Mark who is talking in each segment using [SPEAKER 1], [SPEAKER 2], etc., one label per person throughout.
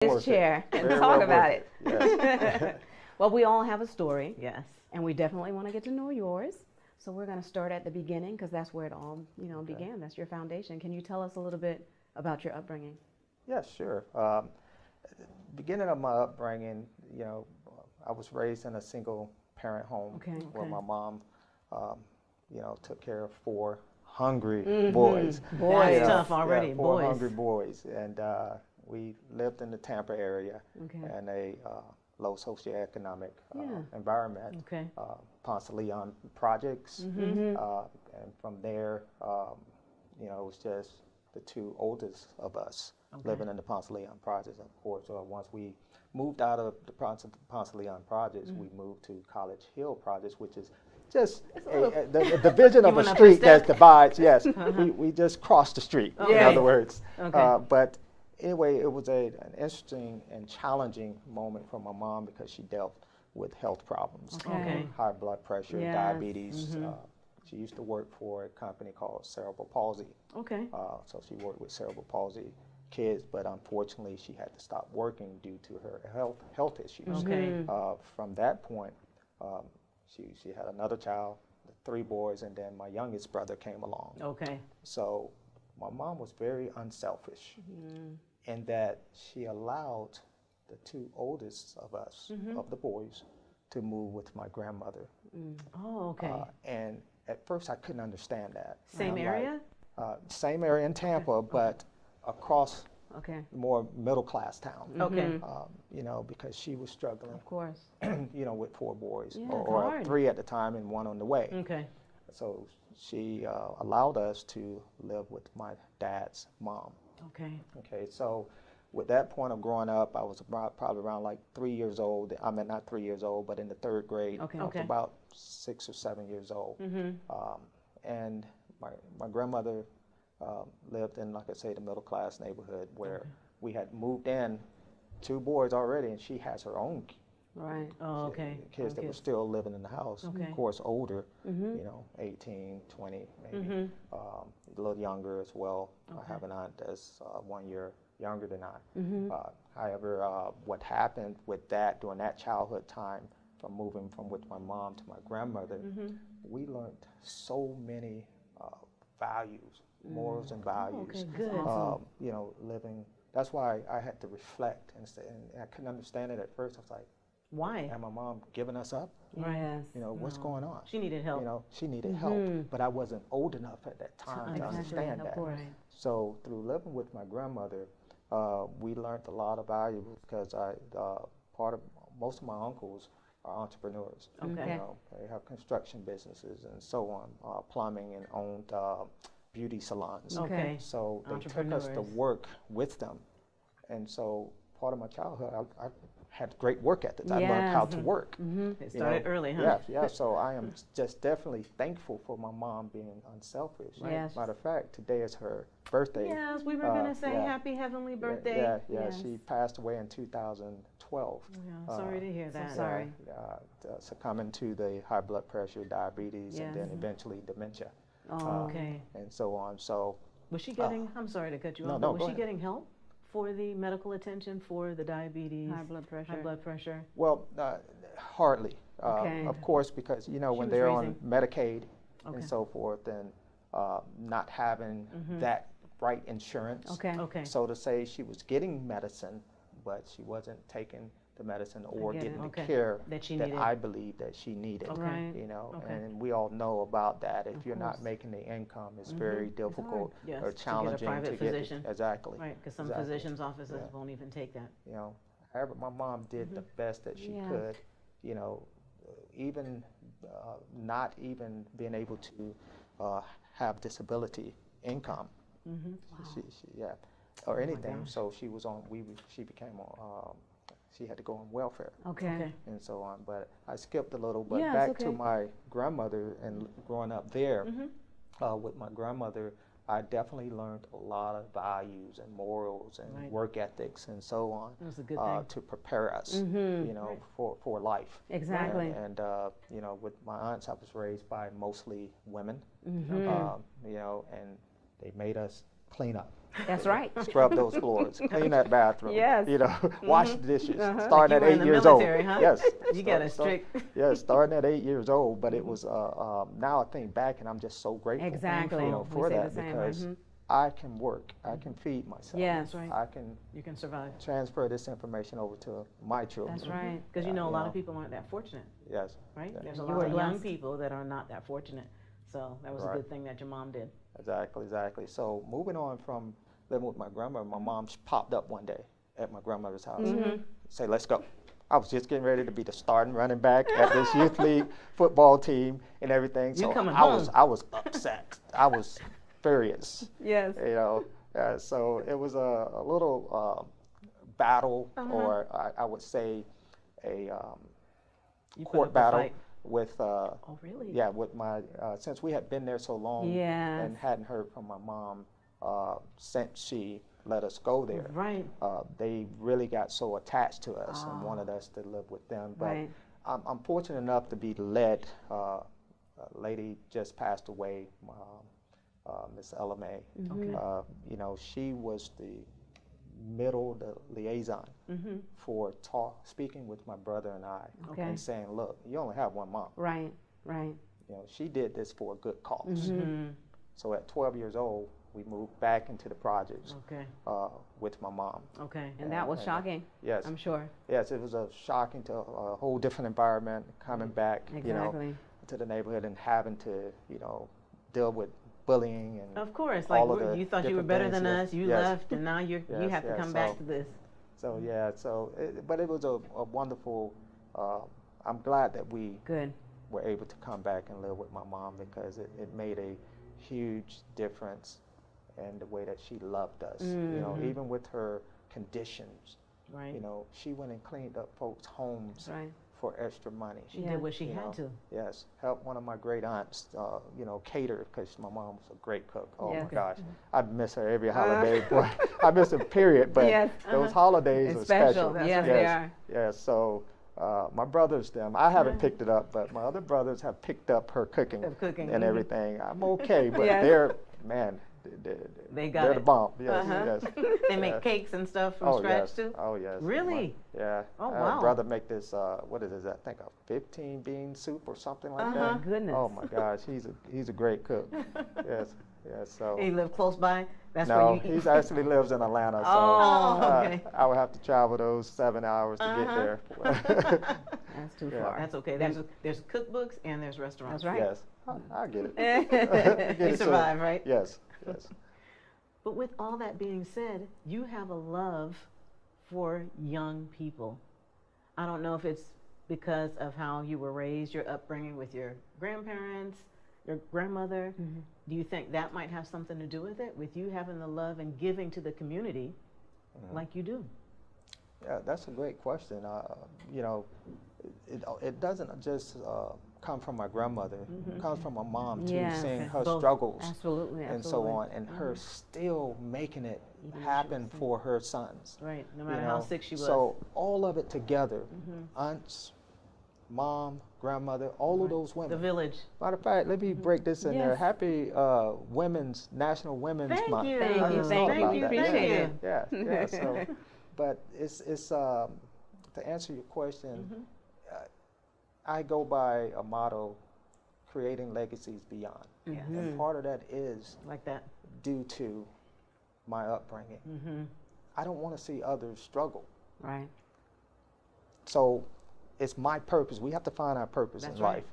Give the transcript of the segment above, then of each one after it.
[SPEAKER 1] This chair and
[SPEAKER 2] Very
[SPEAKER 1] talk
[SPEAKER 2] well
[SPEAKER 1] about
[SPEAKER 2] worth
[SPEAKER 1] it.
[SPEAKER 2] Yes.
[SPEAKER 1] Well, we all have a story.
[SPEAKER 3] Yes.
[SPEAKER 1] And we definitely want to get to know yours. So we're going to start at the beginning because that's where it all, began. That's your foundation. Can you tell us a little bit about your upbringing?
[SPEAKER 2] Yeah, sure. Beginning of my upbringing, I was raised in a single parent home where my mom, took care of four hungry boys.
[SPEAKER 3] Boys, tough already.
[SPEAKER 2] Yeah, four
[SPEAKER 3] boys.
[SPEAKER 2] hungry boys, and we lived in the Tampa area in a low socioeconomic environment.
[SPEAKER 3] Okay.
[SPEAKER 2] Ponce Leon projects, and from there, it was just the two oldest of us living in the Ponce Leon projects. Of course, once we moved out of the Ponce Leon projects, we moved to College Hill projects, which is just the division of a street that divides. Yes, we just crossed the street. In other words, but anyway, it was an interesting and challenging moment for my mom because she dealt with health problems, high blood pressure, diabetes. She used to work for a company called Cerebral Palsy. So she worked with cerebral palsy kids, but unfortunately she had to stop working due to her health issues. From that point, she had another child, 3 boys, and then my youngest brother came along. So my mom was very unselfish in that she allowed the 2 oldest of us, of the boys, to move with my grandmother. And at first I couldn't understand that.
[SPEAKER 3] Same area?
[SPEAKER 2] Same area in Tampa, but across more middle class town. Because she was struggling.
[SPEAKER 1] Of course.
[SPEAKER 2] With 4 boys, or 3 at the time and 1 on the way. So she allowed us to live with my dad's mom. So with that point of growing up, I was probably around like 3 years old. I mean, not 3 years old, but in the 3rd grade. I was about 6 or 7 years old. And my grandmother lived in, like I say, the middle class neighborhood where we had moved in 2 boys already, and she has her own kids that were still living in the house. Of course, older, 18, 20, maybe, a little younger as well. I have an aunt that's 1 year younger than I. However, what happened with that during that childhood time, from moving from with my mom to my grandmother, we learned so many values, morals and values. Living. That's why I had to reflect and I couldn't understand it at first. I was like,
[SPEAKER 3] why?
[SPEAKER 2] And my mom giving us up? What's going on?
[SPEAKER 3] She needed help.
[SPEAKER 2] She needed help, but I wasn't old enough at that time to understand that. So through living with my grandmother, we learned a lot of values because most of my uncles are entrepreneurs. They have construction businesses and so on, plumbing, and owned beauty salons. So they took us to work with them, and so part of my childhood, I had great work ethics. I learned how to work.
[SPEAKER 3] It started early, huh?
[SPEAKER 2] So I am just definitely thankful for my mom being unselfish. Matter of fact, today is her birthday.
[SPEAKER 3] Yes, we were going to say happy heavenly birthday.
[SPEAKER 2] She passed away in 2012.
[SPEAKER 3] Sorry to hear that.
[SPEAKER 1] So sorry.
[SPEAKER 2] Succumbing to the high blood pressure, diabetes, and then eventually dementia. And so on. So
[SPEAKER 3] was she getting? I'm sorry to cut you off.
[SPEAKER 2] No,
[SPEAKER 3] was she getting help for the medical attention for the diabetes,
[SPEAKER 1] high blood pressure?
[SPEAKER 2] Well, hardly. Of course, because when they're on Medicaid and so forth, and not having that right insurance. So to say, she was getting medicine, but she wasn't taking the medicine or getting the care that I believe that she needed. And we all know about that. If you're not making the income, it's very difficult or challenging
[SPEAKER 3] to get a private physician.
[SPEAKER 2] Exactly.
[SPEAKER 3] Right, because some physicians' offices won't even take that.
[SPEAKER 2] However, my mom did the best that she could. Even not even being able to have disability income. Or anything. So she was on. She became on. She had to go on welfare. And so on. But I skipped a little. But back to my grandmother and growing up there with my grandmother, I definitely learned a lot of values and morals and work ethics and so on.
[SPEAKER 3] That was a good thing.
[SPEAKER 2] To prepare us, for life.
[SPEAKER 1] Exactly.
[SPEAKER 2] And with my aunts, I was raised by mostly women. And they made us clean up.
[SPEAKER 1] That's right.
[SPEAKER 2] Scrub those floors, clean that bathroom.
[SPEAKER 1] Yes.
[SPEAKER 2] You know, wash the dishes.
[SPEAKER 1] Uh-huh.
[SPEAKER 2] Starting
[SPEAKER 3] Like
[SPEAKER 2] at
[SPEAKER 3] you were in
[SPEAKER 2] 8
[SPEAKER 3] the
[SPEAKER 2] years
[SPEAKER 3] military,
[SPEAKER 2] old.
[SPEAKER 3] huh?
[SPEAKER 2] Yes.
[SPEAKER 3] You got a strict.
[SPEAKER 2] Yes, starting at 8 years old. But it was now I think back and I'm just so grateful.
[SPEAKER 1] Exactly.
[SPEAKER 2] You know,
[SPEAKER 1] We
[SPEAKER 2] for
[SPEAKER 1] say
[SPEAKER 2] that
[SPEAKER 1] the same.
[SPEAKER 2] because
[SPEAKER 1] Mhm.
[SPEAKER 2] I can work, I can feed myself.
[SPEAKER 1] Yes.
[SPEAKER 3] That's right.
[SPEAKER 2] I can
[SPEAKER 3] You can survive.
[SPEAKER 2] transfer this information over to my children.
[SPEAKER 1] That's right.
[SPEAKER 3] Because
[SPEAKER 2] Yeah,
[SPEAKER 3] you know, a
[SPEAKER 2] you
[SPEAKER 3] lot
[SPEAKER 2] know.
[SPEAKER 3] of people aren't that fortunate,
[SPEAKER 2] Yes.
[SPEAKER 3] right?
[SPEAKER 2] Yeah.
[SPEAKER 3] There's a
[SPEAKER 1] You
[SPEAKER 3] lot
[SPEAKER 1] were
[SPEAKER 3] of young
[SPEAKER 1] blessed.
[SPEAKER 3] people that are not that fortunate. So that was a
[SPEAKER 2] Right.
[SPEAKER 3] good thing that your mom did.
[SPEAKER 2] Exactly. So moving on from living with my grandmother, my mom popped up one day at my grandmother's house.
[SPEAKER 1] Mhm.
[SPEAKER 2] Say, let's go. I was just getting ready to be the starting running back at this youth league football team and everything.
[SPEAKER 3] You
[SPEAKER 2] So
[SPEAKER 3] coming
[SPEAKER 2] I was
[SPEAKER 3] home.
[SPEAKER 2] upset. I was furious.
[SPEAKER 1] Yes.
[SPEAKER 2] You know, so it was a little battle,
[SPEAKER 3] Uh-huh.
[SPEAKER 2] or I would say a
[SPEAKER 3] You put
[SPEAKER 2] court
[SPEAKER 3] up a
[SPEAKER 2] battle
[SPEAKER 3] fight.
[SPEAKER 2] with
[SPEAKER 3] Oh, really?
[SPEAKER 2] yeah, with my since we had been there so long
[SPEAKER 1] Yes.
[SPEAKER 2] and hadn't heard from my mom since she let us go there.
[SPEAKER 3] Right.
[SPEAKER 2] They really got so attached to us and
[SPEAKER 1] Oh.
[SPEAKER 2] wanted us to live with them. But
[SPEAKER 1] Right.
[SPEAKER 2] I'm fortunate enough to be led. A lady just passed away, Miss Ella May.
[SPEAKER 3] Okay.
[SPEAKER 2] You know, she was the the liaison
[SPEAKER 3] Mm-hmm.
[SPEAKER 2] for speaking with my brother and I,
[SPEAKER 1] Okay.
[SPEAKER 2] and saying, look, you only have one mom.
[SPEAKER 1] Right. Right.
[SPEAKER 2] You know, she did this for a good cause.
[SPEAKER 3] Mm-hmm.
[SPEAKER 2] So at 12 years old, we moved back into the projects
[SPEAKER 3] Okay.
[SPEAKER 2] with my mom.
[SPEAKER 3] Okay.
[SPEAKER 1] And that was shocking.
[SPEAKER 2] Yes,
[SPEAKER 1] I'm sure.
[SPEAKER 2] yes, it was a shocking to a whole different environment, coming back, you know,
[SPEAKER 1] Exactly.
[SPEAKER 2] to the neighborhood and having to, you know, deal with bullying and
[SPEAKER 3] Of course. Like
[SPEAKER 2] all of the
[SPEAKER 3] you thought you were
[SPEAKER 2] different
[SPEAKER 3] better
[SPEAKER 2] things,
[SPEAKER 3] than
[SPEAKER 2] yes,
[SPEAKER 3] us. You
[SPEAKER 2] yes.
[SPEAKER 3] left, and now you
[SPEAKER 2] Yes,
[SPEAKER 3] have to
[SPEAKER 2] yes,
[SPEAKER 3] come
[SPEAKER 2] so-
[SPEAKER 3] back to this.
[SPEAKER 2] so yeah, but it was a wonderful. I'm glad that we
[SPEAKER 1] Good.
[SPEAKER 2] were able to come back and live with my mom because it made a huge difference in the way that she loved us. You know,
[SPEAKER 1] Mhm.
[SPEAKER 2] even with her conditions,
[SPEAKER 3] Right.
[SPEAKER 2] you know, she went and cleaned up folks' homes
[SPEAKER 1] That's right.
[SPEAKER 2] for extra money.
[SPEAKER 3] She
[SPEAKER 1] Yeah.
[SPEAKER 3] did what she
[SPEAKER 2] You
[SPEAKER 3] had
[SPEAKER 2] know,
[SPEAKER 3] to.
[SPEAKER 2] Yes, helped one of my great aunts, you know, cater because my mom was a great cook. Oh
[SPEAKER 1] Yeah.
[SPEAKER 2] my gosh, I miss her every holiday. Boy, I miss her, period. But
[SPEAKER 1] Yes.
[SPEAKER 2] those holidays
[SPEAKER 1] It's
[SPEAKER 2] are
[SPEAKER 1] special.
[SPEAKER 2] special.
[SPEAKER 1] Yes,
[SPEAKER 2] yes,
[SPEAKER 1] they are.
[SPEAKER 2] Yes, so my brothers, I haven't
[SPEAKER 3] Right.
[SPEAKER 2] picked it up, but my other brothers have picked up her cooking,
[SPEAKER 3] Of cooking,
[SPEAKER 2] and
[SPEAKER 3] mhm.
[SPEAKER 2] everything. I'm okay, but
[SPEAKER 1] Yes.
[SPEAKER 2] they're
[SPEAKER 3] They got
[SPEAKER 2] they're
[SPEAKER 3] it.
[SPEAKER 2] the bomb. Yes,
[SPEAKER 1] Uh-huh.
[SPEAKER 2] yes.
[SPEAKER 3] They make
[SPEAKER 2] Yes.
[SPEAKER 3] cakes and stuff from
[SPEAKER 2] Oh
[SPEAKER 3] scratch
[SPEAKER 2] yes.
[SPEAKER 3] too.
[SPEAKER 2] Oh yes.
[SPEAKER 3] Really?
[SPEAKER 2] Yeah.
[SPEAKER 3] Oh,
[SPEAKER 2] My
[SPEAKER 3] wow.
[SPEAKER 2] brother make this. What is it? I think a 15 bean soup or something like
[SPEAKER 3] Uh-huh.
[SPEAKER 2] that.
[SPEAKER 1] Goodness.
[SPEAKER 2] Oh my gosh, he's a great cook. Yes. Yes. So.
[SPEAKER 3] He live close by. That's
[SPEAKER 2] no,
[SPEAKER 3] where you eat.
[SPEAKER 2] he actually lives in Atlanta, so
[SPEAKER 3] Oh, okay.
[SPEAKER 2] I would have to travel those 7 hours to get
[SPEAKER 3] Uh-huh.
[SPEAKER 2] there.
[SPEAKER 1] That's too
[SPEAKER 2] Yeah.
[SPEAKER 1] far.
[SPEAKER 3] That's okay. There's cookbooks and there's restaurants.
[SPEAKER 1] That's right.
[SPEAKER 2] Yes, I get it. I get
[SPEAKER 3] You
[SPEAKER 2] it, so-
[SPEAKER 3] survive, right?
[SPEAKER 2] Yes. Yes.
[SPEAKER 3] But with all that being said, you have a love for young people. I don't know if it's because of how you were raised, your upbringing with your grandparents, your grandmother.
[SPEAKER 1] Mhm.
[SPEAKER 3] Do you think that might have something to do with it, with you having the love and giving to the community like you do?
[SPEAKER 2] Yeah, that's a great question. You know, it doesn't just come from my grandmother. It comes from my mom too,
[SPEAKER 1] Yeah.
[SPEAKER 2] seeing
[SPEAKER 3] Okay.
[SPEAKER 2] her
[SPEAKER 3] Both.
[SPEAKER 2] struggles
[SPEAKER 1] Absolutely.
[SPEAKER 2] and so
[SPEAKER 1] Absolutely.
[SPEAKER 2] on, and her still making it
[SPEAKER 3] Even when she
[SPEAKER 2] happen
[SPEAKER 3] was sick.
[SPEAKER 2] for her sons.
[SPEAKER 3] Right, no
[SPEAKER 2] you
[SPEAKER 3] matter how
[SPEAKER 2] know.
[SPEAKER 3] sick she was.
[SPEAKER 2] So all of it together, aunts, mom, grandmother, all of those
[SPEAKER 3] the
[SPEAKER 2] women.
[SPEAKER 3] village.
[SPEAKER 2] Matter of fact, let me break this in there.
[SPEAKER 1] Yes.
[SPEAKER 2] Happy National Women's
[SPEAKER 3] Thank
[SPEAKER 2] Month.
[SPEAKER 3] you.
[SPEAKER 1] Thank you,
[SPEAKER 2] Let's
[SPEAKER 1] thank
[SPEAKER 2] talk
[SPEAKER 1] you.
[SPEAKER 2] about
[SPEAKER 1] We
[SPEAKER 2] that.
[SPEAKER 1] appreciate
[SPEAKER 2] yeah.
[SPEAKER 1] it.
[SPEAKER 2] Yeah, yeah. So, but it's to answer your question, I go by a motto, creating legacies beyond.
[SPEAKER 3] Yes.
[SPEAKER 2] And part of that is
[SPEAKER 3] Like that.
[SPEAKER 2] due to my upbringing.
[SPEAKER 3] Mm-hmm.
[SPEAKER 2] I don't want to see others struggle.
[SPEAKER 1] Right.
[SPEAKER 2] So it's my purpose. We have to find our purpose
[SPEAKER 3] That's
[SPEAKER 2] in
[SPEAKER 3] right.
[SPEAKER 2] life.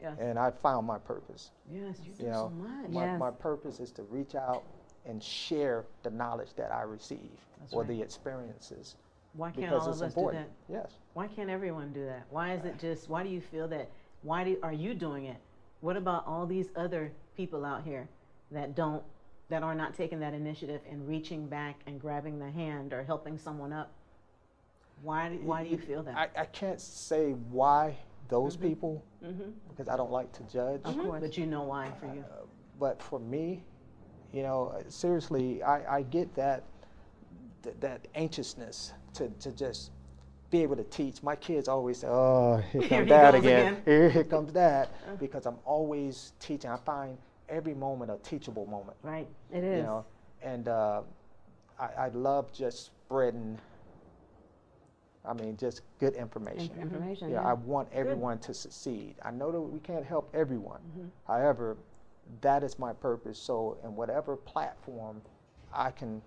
[SPEAKER 3] Yes.
[SPEAKER 2] And I found my purpose.
[SPEAKER 3] Yes, you do
[SPEAKER 2] You know,
[SPEAKER 3] so much.
[SPEAKER 1] Yes.
[SPEAKER 2] my purpose is to reach out and share the knowledge that I receive
[SPEAKER 3] That's
[SPEAKER 2] or
[SPEAKER 3] right.
[SPEAKER 2] the experiences
[SPEAKER 3] Why can't
[SPEAKER 2] because
[SPEAKER 3] all
[SPEAKER 2] it's
[SPEAKER 3] of us
[SPEAKER 2] important.
[SPEAKER 3] do that?
[SPEAKER 2] Yes.
[SPEAKER 3] Why can't everyone do that? Why is it just, why do you feel that, are you doing it? What about all these other people out here that are not taking that initiative and reaching back and grabbing the hand or helping someone up? Why do you feel that?
[SPEAKER 2] I can't say why those people
[SPEAKER 3] Mm-hmm.
[SPEAKER 2] because I don't like to judge.
[SPEAKER 1] Of course.
[SPEAKER 3] But you know why for you.
[SPEAKER 2] But for me, you know, seriously, I get that anxiousness to just be able to teach. My kids always say, "Oh, here
[SPEAKER 3] Here
[SPEAKER 2] comes
[SPEAKER 3] he
[SPEAKER 2] Dad
[SPEAKER 3] goes
[SPEAKER 2] again.
[SPEAKER 3] again."
[SPEAKER 2] Here comes Dad," because I'm always teaching. I find every moment a teachable moment.
[SPEAKER 3] Right.
[SPEAKER 1] It
[SPEAKER 2] You
[SPEAKER 1] is.
[SPEAKER 2] know, And I love just spreading, I mean, just good information.
[SPEAKER 1] Information.
[SPEAKER 2] Yeah,
[SPEAKER 1] Yeah.
[SPEAKER 2] I want everyone to succeed. I know that we can't help everyone. However, that is my purpose. So in whatever platform I can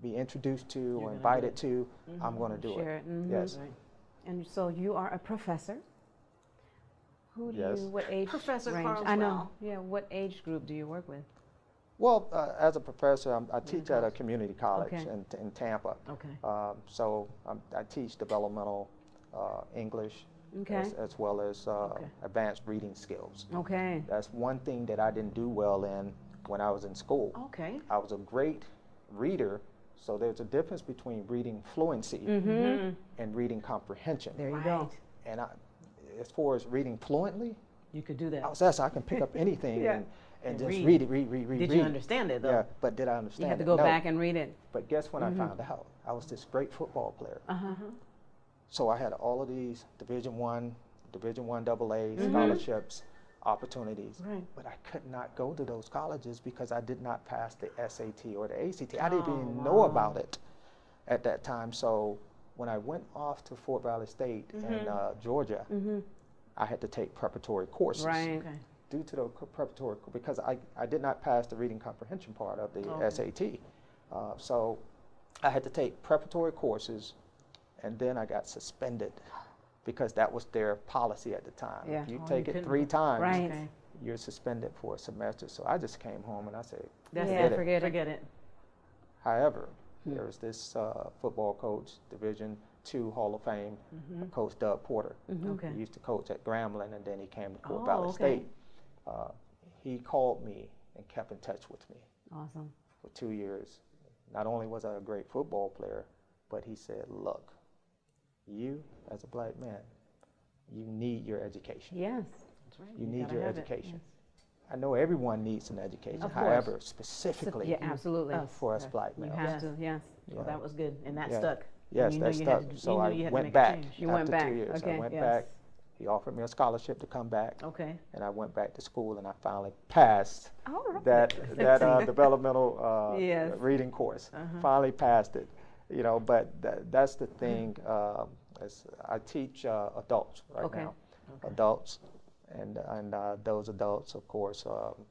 [SPEAKER 2] be introduced to or invited to, I'm going to do
[SPEAKER 1] Share
[SPEAKER 2] it.
[SPEAKER 1] it.
[SPEAKER 2] Yes.
[SPEAKER 3] Right.
[SPEAKER 1] And so you are a professor. Who do
[SPEAKER 2] Yes.
[SPEAKER 1] you, what age
[SPEAKER 3] Professor
[SPEAKER 1] range?
[SPEAKER 3] Carswell.
[SPEAKER 1] I know. Yeah, what age group do you work with?
[SPEAKER 2] Well, as a professor, I teach at a community college
[SPEAKER 1] Okay.
[SPEAKER 2] in Tampa.
[SPEAKER 3] Okay.
[SPEAKER 2] So I teach developmental English
[SPEAKER 1] Okay.
[SPEAKER 2] as well as advanced reading skills.
[SPEAKER 1] Okay.
[SPEAKER 2] That's one thing that I didn't do well in when I was in school.
[SPEAKER 3] Okay.
[SPEAKER 2] I was a great reader, so there's a difference between reading fluency and reading comprehension.
[SPEAKER 1] There you
[SPEAKER 3] Right.
[SPEAKER 1] go.
[SPEAKER 2] And as far as reading fluently,
[SPEAKER 3] You could do that.
[SPEAKER 2] I can pick up anything
[SPEAKER 1] Yeah.
[SPEAKER 2] and
[SPEAKER 3] And
[SPEAKER 2] just
[SPEAKER 3] read.
[SPEAKER 2] read.
[SPEAKER 3] Did you understand it though?
[SPEAKER 2] Yeah, but did I understand
[SPEAKER 1] You had to
[SPEAKER 2] it?
[SPEAKER 1] go
[SPEAKER 2] No.
[SPEAKER 1] back and read it.
[SPEAKER 2] But guess when I found out? I was this great football player. So I had all of these Division I AA scholarships, opportunities,
[SPEAKER 3] Right.
[SPEAKER 2] but I could not go to those colleges because I did not pass the SAT or the ACT. I didn't even know about it at that time. So when I went off to Fort Valley State in Georgia, I had to take preparatory courses.
[SPEAKER 1] Right.
[SPEAKER 3] Okay.
[SPEAKER 2] Due to the preparatory, because I did not pass the reading comprehension part of the SAT. So I had to take preparatory courses, and then I got suspended because that was their policy at the time.
[SPEAKER 1] Yeah.
[SPEAKER 2] If you
[SPEAKER 3] Oh,
[SPEAKER 2] take
[SPEAKER 3] you
[SPEAKER 2] it
[SPEAKER 3] couldn't-
[SPEAKER 2] 3 times,
[SPEAKER 1] Right.
[SPEAKER 3] Okay.
[SPEAKER 2] you're suspended for a semester. So I just came home and I said,
[SPEAKER 3] That's
[SPEAKER 1] Yeah,
[SPEAKER 3] it.
[SPEAKER 1] forget it.
[SPEAKER 3] Forget it.
[SPEAKER 2] however, there was this football coach, Division II Hall of Fame, Coach Doug Porter.
[SPEAKER 3] Okay.
[SPEAKER 2] He used to coach at Grambling, and then he came to Fort
[SPEAKER 3] Oh,
[SPEAKER 2] Valley
[SPEAKER 3] okay.
[SPEAKER 2] State. He called me and kept in touch with me
[SPEAKER 1] Awesome.
[SPEAKER 2] for 2 years. Not only was I a great football player, but he said, look, you as a black man, you need your education.
[SPEAKER 1] Yes.
[SPEAKER 3] That's right.
[SPEAKER 2] You need
[SPEAKER 3] gotta
[SPEAKER 2] your
[SPEAKER 3] have it.
[SPEAKER 2] education. I know everyone needs an education.
[SPEAKER 1] Of course.
[SPEAKER 2] However, specifically
[SPEAKER 1] Yeah, absolutely.
[SPEAKER 2] for us black
[SPEAKER 1] You
[SPEAKER 2] males.
[SPEAKER 1] have
[SPEAKER 3] Yes.
[SPEAKER 1] to, yes.
[SPEAKER 3] Well, that was good, and that
[SPEAKER 2] Yeah.
[SPEAKER 3] stuck.
[SPEAKER 2] Yes,
[SPEAKER 3] you
[SPEAKER 2] that
[SPEAKER 3] knew you
[SPEAKER 2] stuck.
[SPEAKER 3] had to,
[SPEAKER 2] So
[SPEAKER 3] you knew
[SPEAKER 2] I
[SPEAKER 3] you had to
[SPEAKER 2] went
[SPEAKER 3] make
[SPEAKER 2] back
[SPEAKER 3] a change.
[SPEAKER 1] You
[SPEAKER 2] after
[SPEAKER 1] went back.
[SPEAKER 2] 2 years.
[SPEAKER 1] Okay,
[SPEAKER 2] I went
[SPEAKER 1] yes.
[SPEAKER 2] back. He offered me a scholarship to come back,
[SPEAKER 3] Okay.
[SPEAKER 2] and I went back to school, and I finally passed
[SPEAKER 1] All right.
[SPEAKER 2] that developmental
[SPEAKER 1] Yes.
[SPEAKER 2] reading course. Finally passed it, But that's the thing. I teach adults right
[SPEAKER 1] Okay.
[SPEAKER 2] now, adults, and those adults, of course,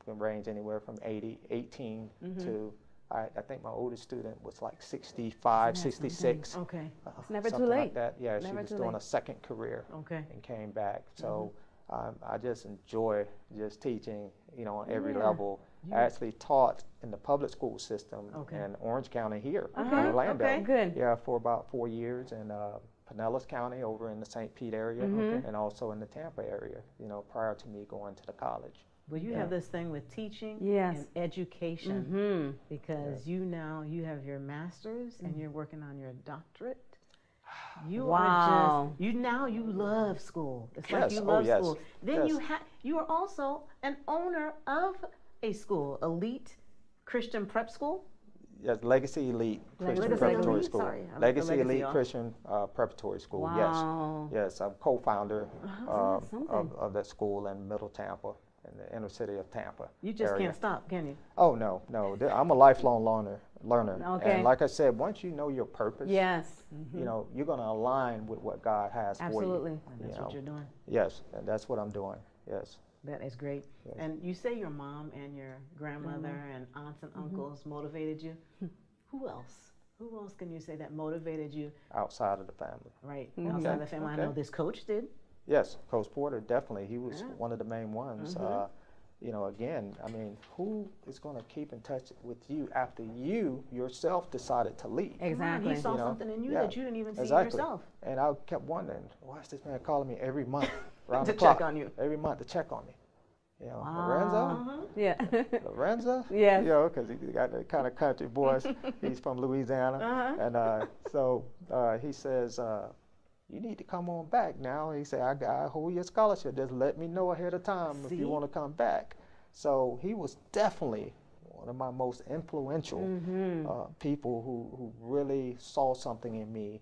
[SPEAKER 2] can range anywhere from 18 to I think my oldest student was like 65, 66.
[SPEAKER 3] Okay.
[SPEAKER 1] It's never too
[SPEAKER 2] something
[SPEAKER 1] late.
[SPEAKER 2] like that. Yeah, she
[SPEAKER 1] Never
[SPEAKER 2] was
[SPEAKER 1] too
[SPEAKER 2] doing
[SPEAKER 1] late.
[SPEAKER 2] a second career
[SPEAKER 3] Okay.
[SPEAKER 2] and came back. So I just enjoy just teaching, on every
[SPEAKER 1] Yeah.
[SPEAKER 2] level. I actually taught in the public school system in Orange County here in
[SPEAKER 1] Okay.
[SPEAKER 2] Orlando.
[SPEAKER 1] Okay. Good.
[SPEAKER 2] Yeah, for about 4 years, and Pinellas County over in the St. Pete area, and also in the Tampa area, prior to me going to the college.
[SPEAKER 3] Well, you have this thing with teaching
[SPEAKER 1] Yes.
[SPEAKER 3] and education
[SPEAKER 1] Mm-hmm.
[SPEAKER 3] because you have your master's and you're working on your doctorate. You
[SPEAKER 1] Wow.
[SPEAKER 3] are just you love school. It's like
[SPEAKER 2] Yes.
[SPEAKER 3] you
[SPEAKER 2] Oh,
[SPEAKER 3] love
[SPEAKER 2] yes.
[SPEAKER 3] school. Then
[SPEAKER 2] Yes.
[SPEAKER 3] you are also an owner of a school, Elite Christian Prep School.
[SPEAKER 2] Yes, Legacy Elite Christian
[SPEAKER 1] Legacy
[SPEAKER 2] Preparatory
[SPEAKER 1] Elite?
[SPEAKER 2] School.
[SPEAKER 3] Sorry, I left the
[SPEAKER 2] Legacy
[SPEAKER 3] legacy
[SPEAKER 2] Elite
[SPEAKER 3] off.
[SPEAKER 2] Christian Preparatory School.
[SPEAKER 1] Wow.
[SPEAKER 2] Yes, I'm co-founder
[SPEAKER 1] something.
[SPEAKER 2] of that school in Middle Tampa, in the inner city of Tampa.
[SPEAKER 3] You just
[SPEAKER 2] area.
[SPEAKER 3] can't stop, can you?
[SPEAKER 2] Oh no. I'm a lifelong learner.
[SPEAKER 1] Okay.
[SPEAKER 2] And like I said, once you know your purpose,
[SPEAKER 1] Yes.
[SPEAKER 2] you're going to align with what God has
[SPEAKER 1] Absolutely.
[SPEAKER 2] for you.
[SPEAKER 3] And that's what you're doing.
[SPEAKER 2] Yes, and that's what I'm doing. Yes.
[SPEAKER 3] That is great.
[SPEAKER 2] Yes.
[SPEAKER 3] And you say your mom and your grandmother and aunts and uncles motivated you. Who else? Who else can you say that motivated you?
[SPEAKER 2] Outside of the family.
[SPEAKER 3] Right outside the family. I know
[SPEAKER 2] Okay.
[SPEAKER 3] this coach did.
[SPEAKER 2] Yes, Coach Porter, definitely. He was one of the main ones. Again, I mean, who is going to keep in touch with you after you yourself decided to leave?
[SPEAKER 1] Exactly.
[SPEAKER 3] He saw
[SPEAKER 2] You know,
[SPEAKER 3] something in you
[SPEAKER 2] yeah,
[SPEAKER 3] that you didn't even see in
[SPEAKER 2] exactly.
[SPEAKER 3] yourself.
[SPEAKER 2] And I kept wondering, why is this man calling me every month around
[SPEAKER 3] To
[SPEAKER 2] the clock?
[SPEAKER 3] check on you.
[SPEAKER 2] Every month to check on me.
[SPEAKER 1] Wow. Yeah.
[SPEAKER 2] Lorenzo?
[SPEAKER 1] Yes.
[SPEAKER 2] Because he got that kind of country voice. He's from Louisiana. And so he says, you need to come on back now. He said, I hold your scholarship. Just let me know ahead of time if you want to come back. So he was definitely one of my most influential people who really saw something in me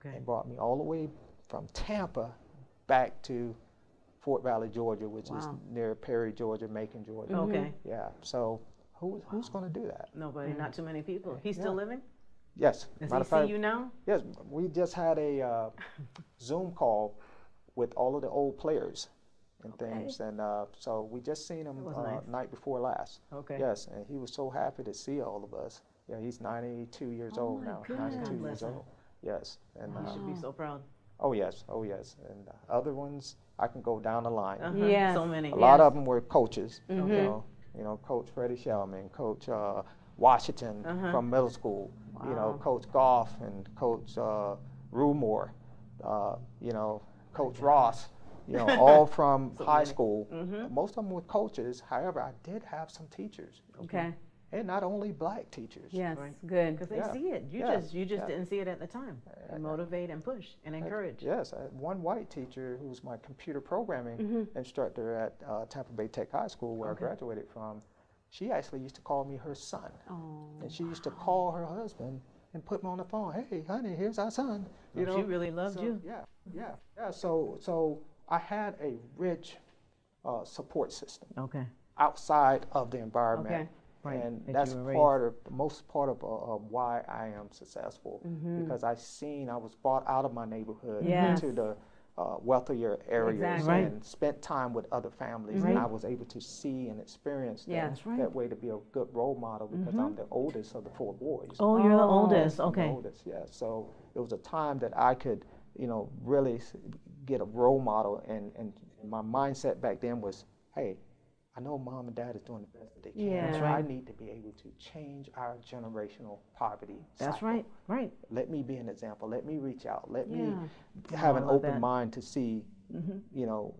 [SPEAKER 2] and brought me all the way from Tampa back to Fort Valley, Georgia, which is near Perry, Georgia, Macon, Georgia.
[SPEAKER 3] Okay.
[SPEAKER 2] Yeah. So who's going to do that?
[SPEAKER 3] Nobody, not too many people. He's still living?
[SPEAKER 2] Yes.
[SPEAKER 3] Does
[SPEAKER 2] Matter
[SPEAKER 3] he
[SPEAKER 2] of fact,
[SPEAKER 3] see you now?
[SPEAKER 2] yes, we just had a Zoom call with all of the old players and things, and so we just seen him
[SPEAKER 3] nice.
[SPEAKER 2] night before last.
[SPEAKER 3] Okay.
[SPEAKER 2] Yes, and he was so happy to see all of us. Yeah, he's 92 years old now.
[SPEAKER 1] goodness.
[SPEAKER 2] 92
[SPEAKER 3] God
[SPEAKER 2] years
[SPEAKER 3] bless him.
[SPEAKER 2] old. Yes, and
[SPEAKER 3] You should be so proud.
[SPEAKER 2] oh yes, and other ones I can go down the line.
[SPEAKER 1] Yes.
[SPEAKER 3] So many.
[SPEAKER 2] A lot of them were coaches.
[SPEAKER 3] Okay.
[SPEAKER 2] You know, Coach Freddie Shellman, Coach Washington from middle school. You know, Coach Goff and Coach Rumore. You know, Coach Ross. You know, all from high school. Most of them were coaches. However, I did have some teachers.
[SPEAKER 1] Okay.
[SPEAKER 2] And not only black teachers.
[SPEAKER 1] Yes.
[SPEAKER 3] Right.
[SPEAKER 1] Good.
[SPEAKER 3] Because they
[SPEAKER 2] Yeah.
[SPEAKER 3] see it. You
[SPEAKER 2] Yeah.
[SPEAKER 3] just didn't see it at the time. And motivate and push and encourage.
[SPEAKER 2] Yes, I had one white teacher who was my computer programming instructor at Tampa Bay Tech High School, where I graduated from. She actually used to call me her son,
[SPEAKER 1] Oh.
[SPEAKER 2] and she used to call her husband and put me on the phone. Hey, honey, here's our son. You know,
[SPEAKER 3] She really loved
[SPEAKER 2] so,
[SPEAKER 3] you.
[SPEAKER 2] Yeah. So I had a rich support system
[SPEAKER 3] Okay.
[SPEAKER 2] outside of the environment.
[SPEAKER 1] Okay.
[SPEAKER 3] Right,
[SPEAKER 2] And
[SPEAKER 3] that
[SPEAKER 2] that's
[SPEAKER 3] you were
[SPEAKER 2] part of the most part of why I am successful, because I was brought out of my neighborhood
[SPEAKER 1] Yes.
[SPEAKER 2] into the wealthier areas
[SPEAKER 1] Exactly.
[SPEAKER 3] Right.
[SPEAKER 2] and spent time with other families, and I was able to see and experience
[SPEAKER 1] Yeah.
[SPEAKER 2] that,
[SPEAKER 1] That's
[SPEAKER 3] right.
[SPEAKER 2] that way to be a good role model, because I'm the oldest of the 4 boys.
[SPEAKER 3] Oh, you're the
[SPEAKER 1] Oh.
[SPEAKER 3] oldest.
[SPEAKER 2] I'm the
[SPEAKER 3] Okay.
[SPEAKER 2] oldest, yeah. So it was a time that I could, really get a role model, and my mindset back then was, hey, I know mom and dad is doing the best that they can.
[SPEAKER 1] Yeah. That's
[SPEAKER 3] right.
[SPEAKER 2] I need to be able to change our generational poverty
[SPEAKER 3] That's
[SPEAKER 2] cycle.
[SPEAKER 3] right. Right.
[SPEAKER 2] Let me be an example. Let me reach out. Let me
[SPEAKER 1] Yeah.
[SPEAKER 2] have
[SPEAKER 3] I
[SPEAKER 2] an
[SPEAKER 3] love
[SPEAKER 2] open
[SPEAKER 3] that.
[SPEAKER 2] mind to see,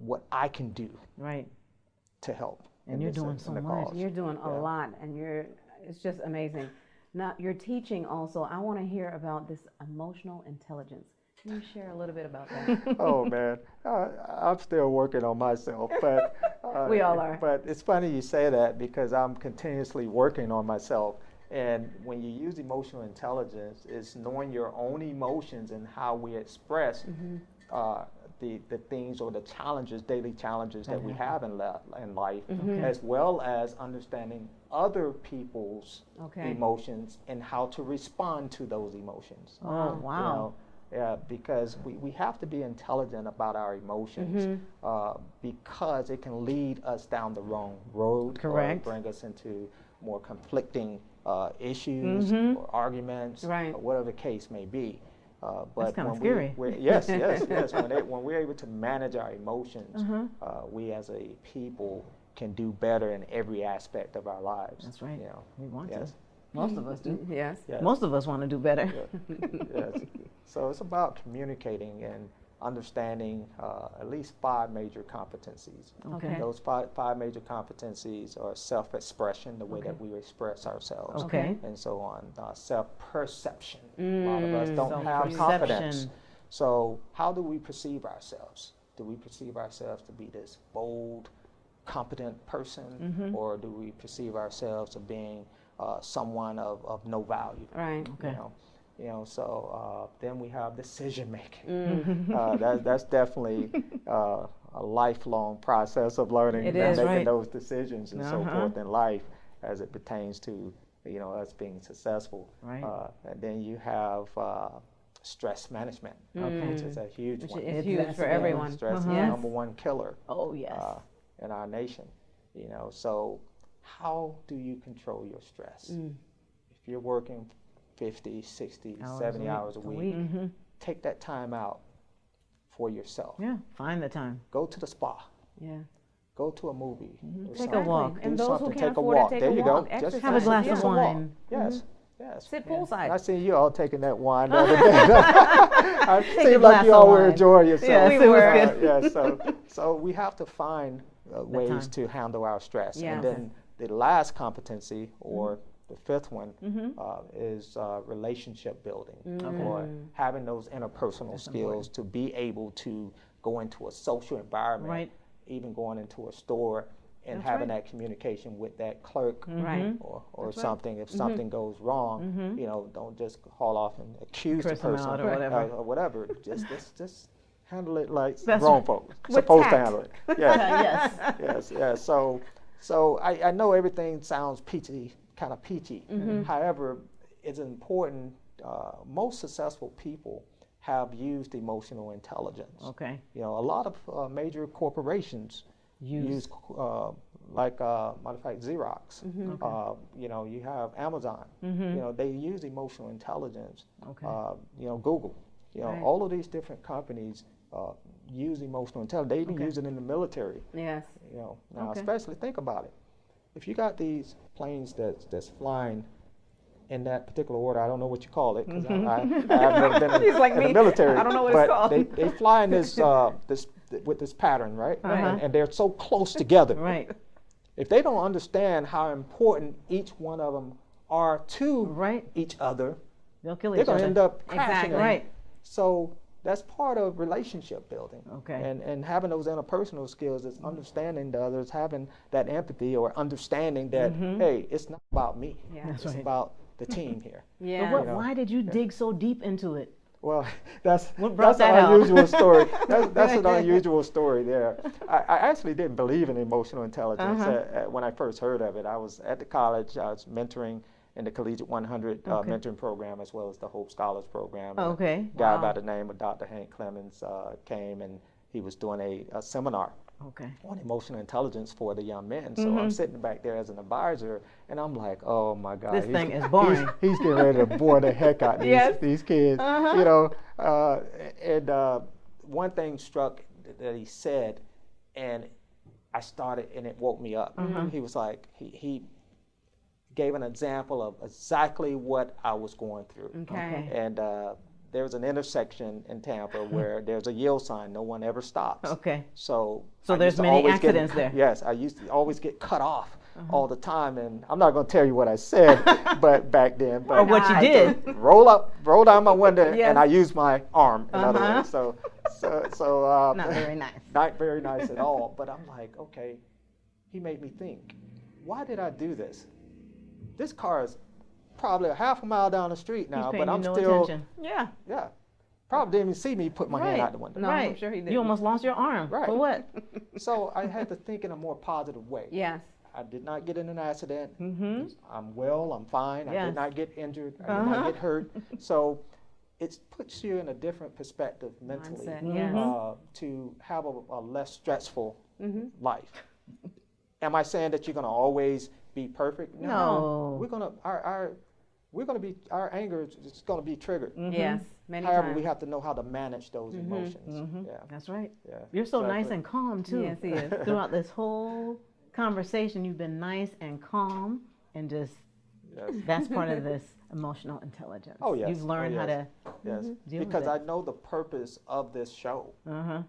[SPEAKER 2] what I can do
[SPEAKER 3] Right.
[SPEAKER 2] to help.
[SPEAKER 3] And
[SPEAKER 2] in
[SPEAKER 3] you're
[SPEAKER 2] this,
[SPEAKER 3] doing
[SPEAKER 2] in
[SPEAKER 3] so
[SPEAKER 2] the
[SPEAKER 3] much.
[SPEAKER 2] cause.
[SPEAKER 1] You're doing a
[SPEAKER 2] Yeah.
[SPEAKER 1] lot, and it's just amazing. Now, you're teaching also. I want to hear about this emotional intelligence. Can you share a little bit about that?
[SPEAKER 2] Oh man, I'm still working on myself, but
[SPEAKER 1] We all are.
[SPEAKER 2] But it's funny you say that, because I'm continuously working on myself. And when you use emotional intelligence, it's knowing your own emotions and how we express the things or the challenges, daily challenges that we have in life, as well as understanding other people's
[SPEAKER 1] Okay.
[SPEAKER 2] emotions and how to respond to those emotions.
[SPEAKER 3] Oh,
[SPEAKER 2] You
[SPEAKER 3] wow.
[SPEAKER 2] know, yeah, because we have to be intelligent about our emotions, because it can lead us down the wrong road,
[SPEAKER 3] Correct.
[SPEAKER 2] or bring us into more conflicting issues or arguments,
[SPEAKER 1] Right.
[SPEAKER 2] or whatever the case may be.
[SPEAKER 3] That's
[SPEAKER 2] But
[SPEAKER 3] kinda
[SPEAKER 2] when
[SPEAKER 3] scary.
[SPEAKER 2] yes. When we're able to manage our emotions, we as a people can do better in every aspect of our lives.
[SPEAKER 3] That's right.
[SPEAKER 2] You know,
[SPEAKER 3] We want
[SPEAKER 2] yes.
[SPEAKER 3] to. Most of us do.
[SPEAKER 1] Yes.
[SPEAKER 2] Yes.
[SPEAKER 3] Most of us want to do better.
[SPEAKER 2] Yes. So it's about communicating and understanding at least 5 major competencies.
[SPEAKER 3] Okay.
[SPEAKER 2] Those five major competencies are self-expression, the way that we express ourselves,
[SPEAKER 3] Okay.
[SPEAKER 2] and so on. Self-perception. A lot of us don't have
[SPEAKER 3] Self-perception.
[SPEAKER 2] confidence. So how do we perceive ourselves? Do we perceive ourselves to be this bold, competent person, or do we perceive ourselves as being someone of no value?
[SPEAKER 1] Right.
[SPEAKER 3] Okay.
[SPEAKER 2] So then we have decision making. That's definitely a lifelong process of learning
[SPEAKER 1] It
[SPEAKER 2] and
[SPEAKER 1] is,
[SPEAKER 2] making
[SPEAKER 3] right.
[SPEAKER 2] those decisions and so forth in life, as it pertains to us being successful.
[SPEAKER 3] Right.
[SPEAKER 2] And then you have stress management, which is a huge one.
[SPEAKER 1] It's huge for everyone.
[SPEAKER 2] Stress is the
[SPEAKER 1] Yes.
[SPEAKER 2] number one killer
[SPEAKER 3] Oh, yes.
[SPEAKER 2] in our nation. So how do you control your stress? If you're working 50, 60, 70 hours a week, take that time out for yourself.
[SPEAKER 3] Yeah. Find the time.
[SPEAKER 2] Go to the spa.
[SPEAKER 1] Yeah.
[SPEAKER 2] Go to a movie. or
[SPEAKER 3] Take a
[SPEAKER 2] something.
[SPEAKER 3] walk.
[SPEAKER 1] And
[SPEAKER 2] Do
[SPEAKER 1] those who
[SPEAKER 2] something.
[SPEAKER 1] can't
[SPEAKER 2] Take a
[SPEAKER 1] afford it,
[SPEAKER 2] walk.
[SPEAKER 1] take
[SPEAKER 2] There
[SPEAKER 1] a
[SPEAKER 2] you
[SPEAKER 1] walk.
[SPEAKER 2] go. Just
[SPEAKER 1] Exercise.
[SPEAKER 3] Have a glass
[SPEAKER 1] Yeah.
[SPEAKER 3] of
[SPEAKER 2] a walk.
[SPEAKER 3] wine.
[SPEAKER 2] Yes. Yes.
[SPEAKER 1] Sit
[SPEAKER 2] I
[SPEAKER 1] poolside.
[SPEAKER 2] see you all taking that wine the other day. I
[SPEAKER 3] Take a
[SPEAKER 2] seem
[SPEAKER 3] glass
[SPEAKER 2] like you
[SPEAKER 3] of
[SPEAKER 2] all were
[SPEAKER 3] wine.
[SPEAKER 2] enjoying yourself.
[SPEAKER 3] Yes,
[SPEAKER 1] We
[SPEAKER 3] it was
[SPEAKER 1] were.
[SPEAKER 3] good.
[SPEAKER 2] So we have to find ways
[SPEAKER 3] time.
[SPEAKER 2] to handle our stress.
[SPEAKER 1] Yeah.
[SPEAKER 2] And then the last competency, or the 5th one, is relationship building, or having those interpersonal skills to be able to go into a social environment,
[SPEAKER 3] Right.
[SPEAKER 2] even going into a store and having that communication with that clerk,
[SPEAKER 1] Right.
[SPEAKER 2] or something. If something goes wrong, don't just haul off and accuse
[SPEAKER 3] Curse
[SPEAKER 2] the
[SPEAKER 3] them
[SPEAKER 2] person
[SPEAKER 3] out or whatever.
[SPEAKER 2] or whatever. Just handle it like
[SPEAKER 3] That's
[SPEAKER 2] grown
[SPEAKER 3] right.
[SPEAKER 2] folks
[SPEAKER 1] With
[SPEAKER 2] supposed
[SPEAKER 1] tact.
[SPEAKER 2] to handle it. Yes.
[SPEAKER 3] Yes.
[SPEAKER 2] Yes. So I know everything sounds peachy, kind of peachy. However, it's important. Most successful people have used emotional intelligence.
[SPEAKER 3] Okay.
[SPEAKER 2] You know, a lot of major corporations use matter of fact, Xerox. You know, you have Amazon. You know, they use emotional intelligence.
[SPEAKER 3] Okay.
[SPEAKER 2] You know, Google. You know,
[SPEAKER 1] Right.
[SPEAKER 2] all of these different companies use emotional intelligence. They even use it in the military.
[SPEAKER 1] Yes.
[SPEAKER 2] You know, now
[SPEAKER 3] Okay.
[SPEAKER 2] especially think about it. If you got these planes that's flying in that particular order, I don't know what you call it because I have never been
[SPEAKER 1] He's like
[SPEAKER 2] in
[SPEAKER 1] me.
[SPEAKER 2] the military.
[SPEAKER 1] I don't know what it's
[SPEAKER 2] but
[SPEAKER 1] called.
[SPEAKER 2] they fly in this with this pattern, right? And they're so close together.
[SPEAKER 3] Right.
[SPEAKER 2] If they don't understand how important each one of them are to
[SPEAKER 3] Right.
[SPEAKER 2] each other,
[SPEAKER 3] They'll kill
[SPEAKER 2] they're
[SPEAKER 3] each
[SPEAKER 2] going to
[SPEAKER 3] other.
[SPEAKER 2] end up crashing.
[SPEAKER 1] Exactly.
[SPEAKER 2] in.
[SPEAKER 3] Right.
[SPEAKER 2] So that's part of relationship building.
[SPEAKER 3] Okay.
[SPEAKER 2] And having those interpersonal skills is understanding the others, having that empathy or understanding that, hey, it's not about me.
[SPEAKER 1] Yeah.
[SPEAKER 3] That's
[SPEAKER 2] It's
[SPEAKER 3] right.
[SPEAKER 2] about the team here.
[SPEAKER 1] Yeah.
[SPEAKER 3] But
[SPEAKER 2] You know.
[SPEAKER 3] why did you dig so deep into it?
[SPEAKER 2] Well, that's
[SPEAKER 3] What brought
[SPEAKER 2] an
[SPEAKER 3] that out?
[SPEAKER 2] unusual story. That's an unusual story there. I actually didn't believe in emotional intelligence when I first heard of it. I was at the college. I was mentoring in the Collegiate 100 mentoring program as well as the Hope Scholars program. And
[SPEAKER 3] Okay.
[SPEAKER 2] A guy
[SPEAKER 1] Wow.
[SPEAKER 2] by the name of Dr. Hank Clemens came and he was doing a seminar
[SPEAKER 3] Okay.
[SPEAKER 2] on emotional intelligence for the young men. So I'm sitting back there as an advisor, and I'm like, oh my God,
[SPEAKER 3] This thing is boring.
[SPEAKER 2] He's getting ready to bore the heck out of these kids, you know. And one thing struck that he said, and I started, and it woke me up. He was like, he gave an example of exactly what I was going through.
[SPEAKER 1] Okay.
[SPEAKER 2] And there's an intersection in Tampa where there's a yield sign. No one ever stops.
[SPEAKER 3] Okay.
[SPEAKER 2] So
[SPEAKER 3] So
[SPEAKER 2] I
[SPEAKER 3] there's
[SPEAKER 2] used to
[SPEAKER 3] many
[SPEAKER 2] always
[SPEAKER 3] accidents there.
[SPEAKER 2] Yes, I used to always get cut off all the time, and I'm not going to tell you what I said, but back then. But
[SPEAKER 3] Or what you
[SPEAKER 2] I
[SPEAKER 3] did.
[SPEAKER 2] just roll down my window,
[SPEAKER 1] Yes.
[SPEAKER 2] and I use my arm. In other words, so
[SPEAKER 3] Not very nice.
[SPEAKER 2] not very nice at all. But I'm like, okay, he made me think. Why did I do this? This car is probably a half a mile down the street now,
[SPEAKER 3] He's paying
[SPEAKER 2] but I'm
[SPEAKER 3] you no
[SPEAKER 2] still
[SPEAKER 3] attention.
[SPEAKER 1] Yeah.
[SPEAKER 2] yeah. Probably didn't even see me put my hand
[SPEAKER 3] Right.
[SPEAKER 2] out the window.
[SPEAKER 1] No,
[SPEAKER 3] right.
[SPEAKER 1] I'm sure he didn't.
[SPEAKER 3] You almost lost your arm.
[SPEAKER 2] Right.
[SPEAKER 3] For what?
[SPEAKER 2] So I had to think in a more positive way.
[SPEAKER 1] Yes.
[SPEAKER 2] I did not get in an accident. I'm well, I'm fine. I
[SPEAKER 3] Yes.
[SPEAKER 2] did not get injured. I did not get hurt. So it puts you in a different perspective mentally
[SPEAKER 1] Mindset, yes.
[SPEAKER 2] to have a less stressful life. Am I saying that you're going to always be perfect?
[SPEAKER 3] No.
[SPEAKER 2] We're going to our anger is going to be triggered.
[SPEAKER 1] Yes. Many
[SPEAKER 2] However,
[SPEAKER 1] times.
[SPEAKER 2] we have to know how to manage those emotions. Yeah.
[SPEAKER 3] That's right.
[SPEAKER 2] Yeah.
[SPEAKER 3] You're so
[SPEAKER 2] exactly.
[SPEAKER 3] nice and calm too.
[SPEAKER 1] Yes, he is.
[SPEAKER 3] Throughout this whole conversation, you've been nice and calm, and just
[SPEAKER 2] Yes.
[SPEAKER 3] that's part of this emotional intelligence.
[SPEAKER 2] Oh, yes.
[SPEAKER 3] You've learned
[SPEAKER 2] Oh,
[SPEAKER 3] how
[SPEAKER 2] yes.
[SPEAKER 3] to.
[SPEAKER 2] Yes,
[SPEAKER 3] Deal with
[SPEAKER 2] because
[SPEAKER 3] it.
[SPEAKER 2] I know the purpose of this show
[SPEAKER 3] Uh-huh.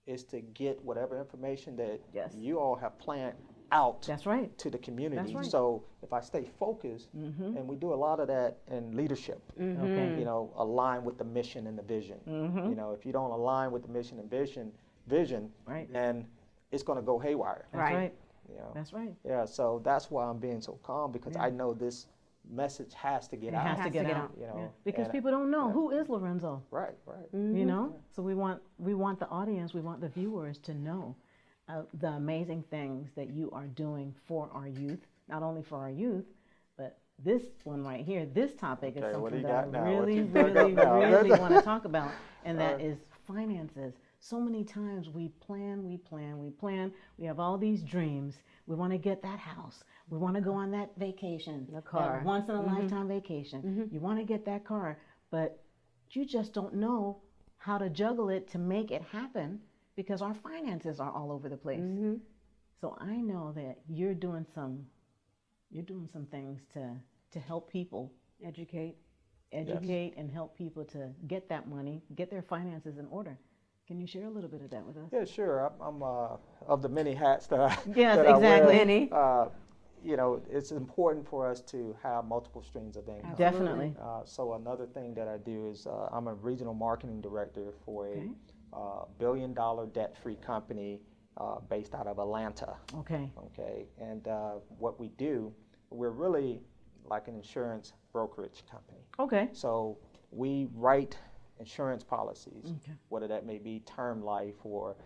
[SPEAKER 2] is to get whatever information that
[SPEAKER 3] Yes.
[SPEAKER 2] you all have planned out
[SPEAKER 3] That's right.
[SPEAKER 2] to the community.
[SPEAKER 3] That's right.
[SPEAKER 2] So if I stay focused, and we do a lot of that in leadership,
[SPEAKER 3] Okay.
[SPEAKER 2] you know, align with the mission and the vision. You know, if you don't align with the mission and vision,
[SPEAKER 3] Right.
[SPEAKER 2] then it's going to go haywire.
[SPEAKER 3] That's
[SPEAKER 1] Right.
[SPEAKER 3] right.
[SPEAKER 2] You know?
[SPEAKER 3] That's right.
[SPEAKER 2] Yeah, so that's why I'm being so calm because I know this message has to get
[SPEAKER 3] It
[SPEAKER 2] out.
[SPEAKER 3] has to get out.
[SPEAKER 2] You know,
[SPEAKER 3] Yeah. Because
[SPEAKER 2] and-
[SPEAKER 3] people don't know who is Lorenzo.
[SPEAKER 2] Right, right.
[SPEAKER 3] You know, so we want the audience, we want the viewers to know the amazing things that you are doing for our youth, not only for our youth, but this one right here, this topic
[SPEAKER 2] Okay,
[SPEAKER 3] is
[SPEAKER 2] what do
[SPEAKER 3] something
[SPEAKER 2] you
[SPEAKER 3] that I
[SPEAKER 2] got now? What
[SPEAKER 3] really,
[SPEAKER 2] you dug
[SPEAKER 3] really,
[SPEAKER 2] up now?
[SPEAKER 3] really want to talk about, and that is finances. So many times we plan, we have all these dreams. We want to get that house. We want to go on that vacation,
[SPEAKER 1] The car.
[SPEAKER 3] that once in a lifetime vacation. You want to get that car, but you just don't know how to juggle it to make it happen because our finances are all over the place. So I know that you're doing some things to help people
[SPEAKER 1] Educate.
[SPEAKER 3] and help people to get that money, get their finances in order. Can you share a little bit of that with us?
[SPEAKER 2] Yeah, sure. I'm of the many hats that I
[SPEAKER 3] Yes,
[SPEAKER 2] that I wear,
[SPEAKER 3] exactly.
[SPEAKER 1] Many.
[SPEAKER 2] You know, it's important for us to have multiple streams of income.
[SPEAKER 3] Definitely.
[SPEAKER 2] So another thing that I do is I'm a regional marketing director for
[SPEAKER 3] Okay.
[SPEAKER 2] a billion-dollar debt-free company based out of Atlanta.
[SPEAKER 3] Okay.
[SPEAKER 2] Okay, and what we do, we're really like an insurance brokerage company.
[SPEAKER 3] Okay.
[SPEAKER 2] So we write insurance policies,
[SPEAKER 3] Okay.
[SPEAKER 2] whether that may be term life or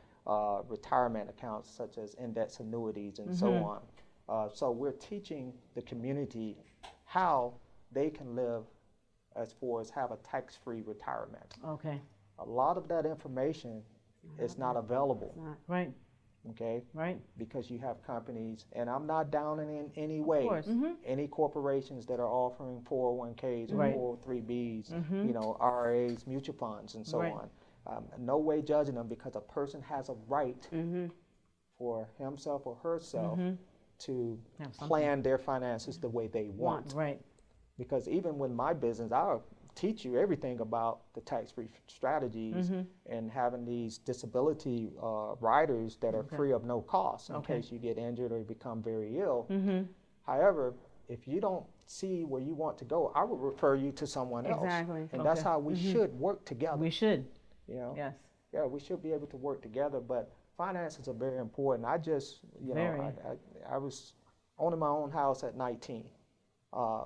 [SPEAKER 2] retirement accounts such as index annuities and so on. So we're teaching the community how they can live as far as have a tax-free retirement.
[SPEAKER 3] Okay.
[SPEAKER 2] A lot of that information is not available.
[SPEAKER 1] It's not.
[SPEAKER 3] Right.
[SPEAKER 2] Okay,
[SPEAKER 3] Right.
[SPEAKER 2] because you have companies, and I'm not down in any way
[SPEAKER 1] course.
[SPEAKER 2] any corporations that are offering 401ks or
[SPEAKER 3] Right.
[SPEAKER 2] 403bs, you know, RAs, mutual funds, and so
[SPEAKER 3] Right.
[SPEAKER 2] on. No way judging them, because a person has a right for himself or herself to
[SPEAKER 3] Have something.
[SPEAKER 2] plan their finances the way they want.
[SPEAKER 3] Right.
[SPEAKER 2] Because even with my business, I'll teach you everything about the tax-free strategies and having these disability riders that are free of no cost in case you get injured or become very ill. However, if you don't see where you want to go, I would refer you to someone else.
[SPEAKER 1] Exactly.
[SPEAKER 2] And that's how we should work together.
[SPEAKER 3] We should.
[SPEAKER 2] You know?
[SPEAKER 3] Yes.
[SPEAKER 2] Yeah, we should be able to work together, but finances are very important. I just, you
[SPEAKER 3] Very.
[SPEAKER 2] know, I was owning my own house at 19. I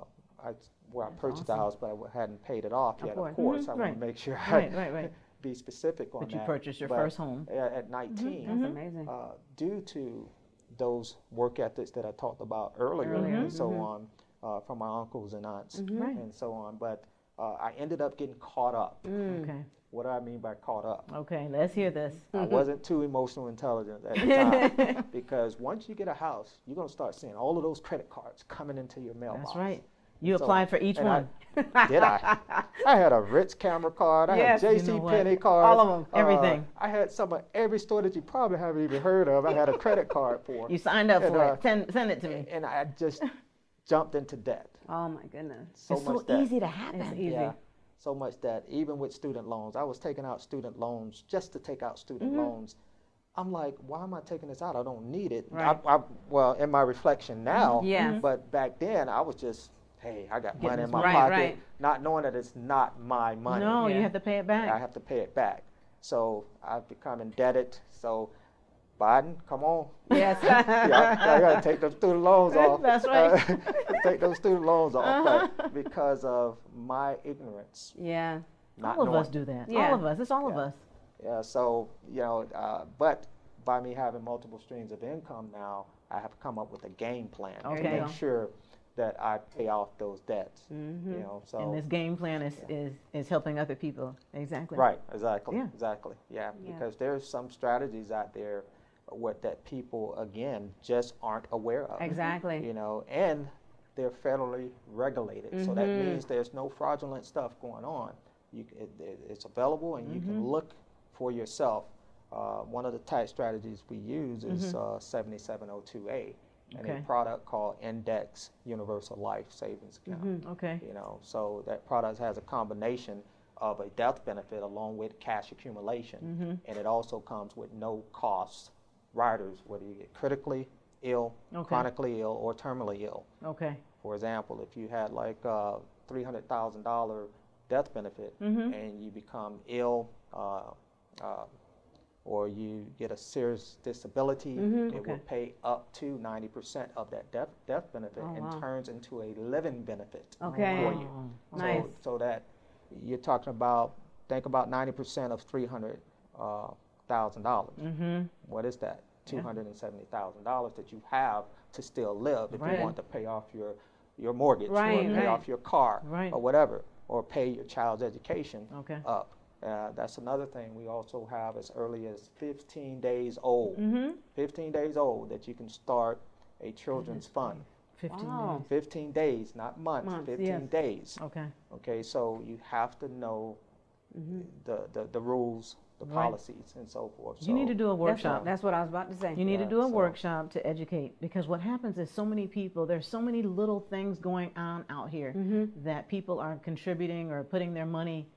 [SPEAKER 2] purchased the house, but I hadn't paid it off yet. Of course, I want
[SPEAKER 3] Right.
[SPEAKER 2] to make sure
[SPEAKER 3] Right.
[SPEAKER 2] I
[SPEAKER 3] Right.
[SPEAKER 2] be specific on
[SPEAKER 3] But
[SPEAKER 2] that.
[SPEAKER 3] you purchased your
[SPEAKER 2] But,
[SPEAKER 3] first home.
[SPEAKER 2] at 19,
[SPEAKER 1] That's amazing.
[SPEAKER 2] due to those work ethics that I talked about earlier and so on, from my uncles and aunts
[SPEAKER 3] Right.
[SPEAKER 2] and so on. But I ended up getting caught up.
[SPEAKER 3] Okay.
[SPEAKER 2] What do I mean by caught up?
[SPEAKER 3] Okay. Let's hear this.
[SPEAKER 2] I wasn't too emotional intelligent at the time, because once you get a house, you're going to start seeing all of those credit cards coming into your mailbox.
[SPEAKER 3] That's right. You
[SPEAKER 2] So-
[SPEAKER 3] applied for each
[SPEAKER 2] and
[SPEAKER 3] one.
[SPEAKER 2] Did I? I had a Ritz camera card. I
[SPEAKER 1] Yes.
[SPEAKER 2] had
[SPEAKER 3] You
[SPEAKER 2] J.C.
[SPEAKER 3] know what?
[SPEAKER 2] Penney cards.
[SPEAKER 3] All of them, everything.
[SPEAKER 2] I had some of every store that you probably haven't even heard of. I had a credit card for.
[SPEAKER 3] You signed up
[SPEAKER 2] And,
[SPEAKER 3] for it. Send it to me.
[SPEAKER 2] And I just jumped into debt.
[SPEAKER 1] Oh my goodness.
[SPEAKER 2] So
[SPEAKER 3] It's
[SPEAKER 2] much
[SPEAKER 3] so
[SPEAKER 2] debt.
[SPEAKER 3] easy to happen.
[SPEAKER 1] It's easy.
[SPEAKER 2] Yeah, so much debt. Even with student loans, I was taking out student loans just to take out student loans. I'm like, why am I taking this out? I don't need it.
[SPEAKER 1] Right.
[SPEAKER 2] Well, in my reflection now,
[SPEAKER 1] Yes.
[SPEAKER 2] but back then I was just, hey, I got money in my
[SPEAKER 1] Right,
[SPEAKER 2] pocket,
[SPEAKER 1] right.
[SPEAKER 2] not knowing that it's not my money.
[SPEAKER 3] No,
[SPEAKER 1] Yeah.
[SPEAKER 3] you have to pay it back.
[SPEAKER 2] I have to pay it back. So I've become indebted. So Biden, come on.
[SPEAKER 1] Yes.
[SPEAKER 2] Yeah, I got to take those student loans off.
[SPEAKER 3] That's right.
[SPEAKER 2] Take those student loans off, but because of my ignorance.
[SPEAKER 1] Yeah.
[SPEAKER 2] Not
[SPEAKER 3] All of
[SPEAKER 2] knowing.
[SPEAKER 3] us do that.
[SPEAKER 1] Yeah.
[SPEAKER 3] All of us. It's all of
[SPEAKER 2] Yeah.
[SPEAKER 3] us.
[SPEAKER 2] Yeah, so, you know, but by me having multiple streams of income now, I have come up with a game plan to
[SPEAKER 3] Okay.
[SPEAKER 2] make sure that I pay off those debts. You know, so
[SPEAKER 3] And this game plan is helping other people. Exactly.
[SPEAKER 2] right, exactly,
[SPEAKER 3] Yeah.
[SPEAKER 2] exactly, yeah,
[SPEAKER 1] Yeah.
[SPEAKER 2] because there's some strategies out there that people again just aren't aware of.
[SPEAKER 1] Exactly.
[SPEAKER 2] You know, and they're federally regulated, so that means there's no fraudulent stuff going on. It's available, and you can look for yourself. One of the tax strategies we use is 7702A, and
[SPEAKER 3] Okay.
[SPEAKER 2] a product called Index Universal Life Savings Account.
[SPEAKER 3] Okay.
[SPEAKER 2] You know, so that product has a combination of a death benefit along with cash accumulation, and it also comes with no cost riders, whether you get critically ill,
[SPEAKER 3] Okay.
[SPEAKER 2] chronically ill, or terminally ill.
[SPEAKER 3] Okay.
[SPEAKER 2] For example, if you had like a $300,000 death benefit and you become ill or you get a serious disability, it will pay up to 90% of that death benefit
[SPEAKER 1] Oh,
[SPEAKER 2] and
[SPEAKER 1] wow.
[SPEAKER 2] turns into a living benefit
[SPEAKER 1] Okay.
[SPEAKER 2] for you.
[SPEAKER 3] Wow.
[SPEAKER 1] Nice.
[SPEAKER 2] So that you're talking about, think about 90% of $300,000. What is that? $270,000 that you have to still live if
[SPEAKER 3] Right.
[SPEAKER 2] you want to pay off your mortgage
[SPEAKER 1] Right,
[SPEAKER 2] or pay
[SPEAKER 1] right.
[SPEAKER 2] off your car
[SPEAKER 3] Right.
[SPEAKER 2] or whatever, or pay your child's education
[SPEAKER 3] Okay.
[SPEAKER 2] up. That's another thing we also have as early as 15 days old. 15 days old that you can start a children's fund.
[SPEAKER 3] 15
[SPEAKER 1] Wow.
[SPEAKER 3] days.
[SPEAKER 2] 15 days, not months,
[SPEAKER 1] Months,
[SPEAKER 2] 15
[SPEAKER 1] yes.
[SPEAKER 2] days.
[SPEAKER 3] Okay.
[SPEAKER 2] Okay, so you have to know the rules, the
[SPEAKER 3] Right.
[SPEAKER 2] policies, and so forth.
[SPEAKER 3] You need to do a workshop.
[SPEAKER 1] That's what I was about to say.
[SPEAKER 3] You need to
[SPEAKER 2] Yeah,
[SPEAKER 3] do a
[SPEAKER 2] so-
[SPEAKER 3] workshop to educate, because what happens is so many people, there's so many little things going on out here that people are contributing or putting their money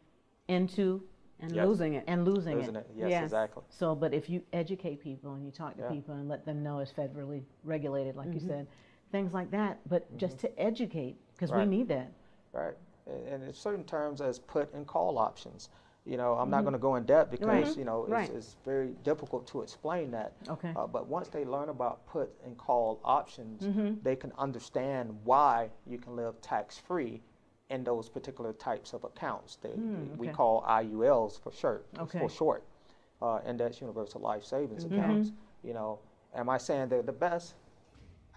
[SPEAKER 3] into
[SPEAKER 1] And
[SPEAKER 2] Yes.
[SPEAKER 1] losing it.
[SPEAKER 3] and losing
[SPEAKER 2] Isn't
[SPEAKER 3] it.
[SPEAKER 2] it? Yes,
[SPEAKER 1] Yes.
[SPEAKER 2] exactly.
[SPEAKER 3] So, but if you educate people and you talk to
[SPEAKER 2] Yeah.
[SPEAKER 3] people and let them know it's federally regulated, like you said, things like that, but just to educate, because we
[SPEAKER 2] Right.
[SPEAKER 3] need that.
[SPEAKER 2] Right. And in certain terms as put and call options. You know, I'm not going to go in depth because, you know,
[SPEAKER 1] Right.
[SPEAKER 2] it's very difficult to explain that.
[SPEAKER 3] Okay.
[SPEAKER 2] But once they learn about put and call options, they can understand why you can live tax-free in those particular types of accounts. We
[SPEAKER 3] okay.
[SPEAKER 2] call IULs for short.
[SPEAKER 3] Okay.
[SPEAKER 2] For short. index universal life savings accounts. You know, am I saying they're the best?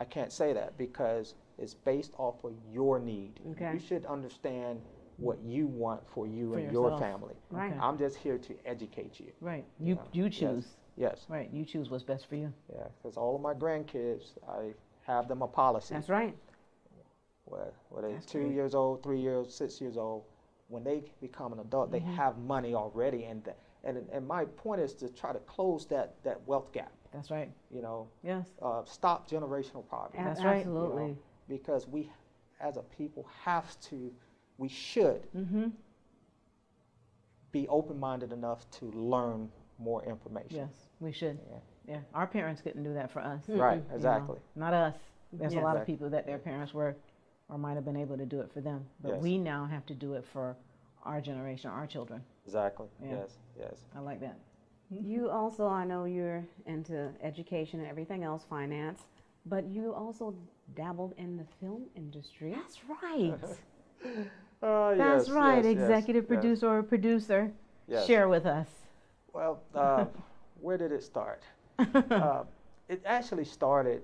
[SPEAKER 2] I can't say that because it's based off of your need.
[SPEAKER 1] Okay.
[SPEAKER 2] You should understand what you want for you
[SPEAKER 3] For
[SPEAKER 2] and your
[SPEAKER 3] yourself.
[SPEAKER 2] family.
[SPEAKER 1] Right.
[SPEAKER 3] Okay.
[SPEAKER 2] I'm just here to educate you.
[SPEAKER 3] Right.
[SPEAKER 2] You
[SPEAKER 3] You
[SPEAKER 2] know,
[SPEAKER 3] you choose.
[SPEAKER 2] Yes.
[SPEAKER 3] Right. You choose what's best for you.
[SPEAKER 2] Yeah, because all of my grandkids, I have them a policy.
[SPEAKER 1] That's right.
[SPEAKER 2] Where they're
[SPEAKER 3] That's
[SPEAKER 2] 2
[SPEAKER 3] great.
[SPEAKER 2] years old, 3 years, 6 years old, when they become an adult, they have money already, and my point is to try to close that wealth gap.
[SPEAKER 3] That's right.
[SPEAKER 2] You know,
[SPEAKER 3] Yes.
[SPEAKER 2] stop generational poverty.
[SPEAKER 3] That's right.
[SPEAKER 1] Absolutely.
[SPEAKER 2] You know, because we, as a people, we should be open-minded enough to learn more information.
[SPEAKER 3] Yes. We should. Yeah. Our parents couldn't do that for us.
[SPEAKER 2] Right.
[SPEAKER 3] You know,
[SPEAKER 2] Exactly.
[SPEAKER 3] not us. There's
[SPEAKER 1] Yes.
[SPEAKER 3] a lot of
[SPEAKER 2] Exactly.
[SPEAKER 3] people that their parents were or might have been able to do it for them. But
[SPEAKER 2] Yes.
[SPEAKER 3] we now have to do it for our generation, our children.
[SPEAKER 2] Exactly.
[SPEAKER 3] Yeah.
[SPEAKER 2] Yes. Yes.
[SPEAKER 3] I like that.
[SPEAKER 1] You also, I know you're into education and everything else, finance, but you also dabbled in the film industry.
[SPEAKER 3] That's right.
[SPEAKER 2] Yes,
[SPEAKER 3] That's right.
[SPEAKER 2] yes,
[SPEAKER 3] Executive
[SPEAKER 2] yes,
[SPEAKER 3] producer or producer.
[SPEAKER 2] Yes.
[SPEAKER 3] Share with us.
[SPEAKER 2] Well, where did it start? It actually started,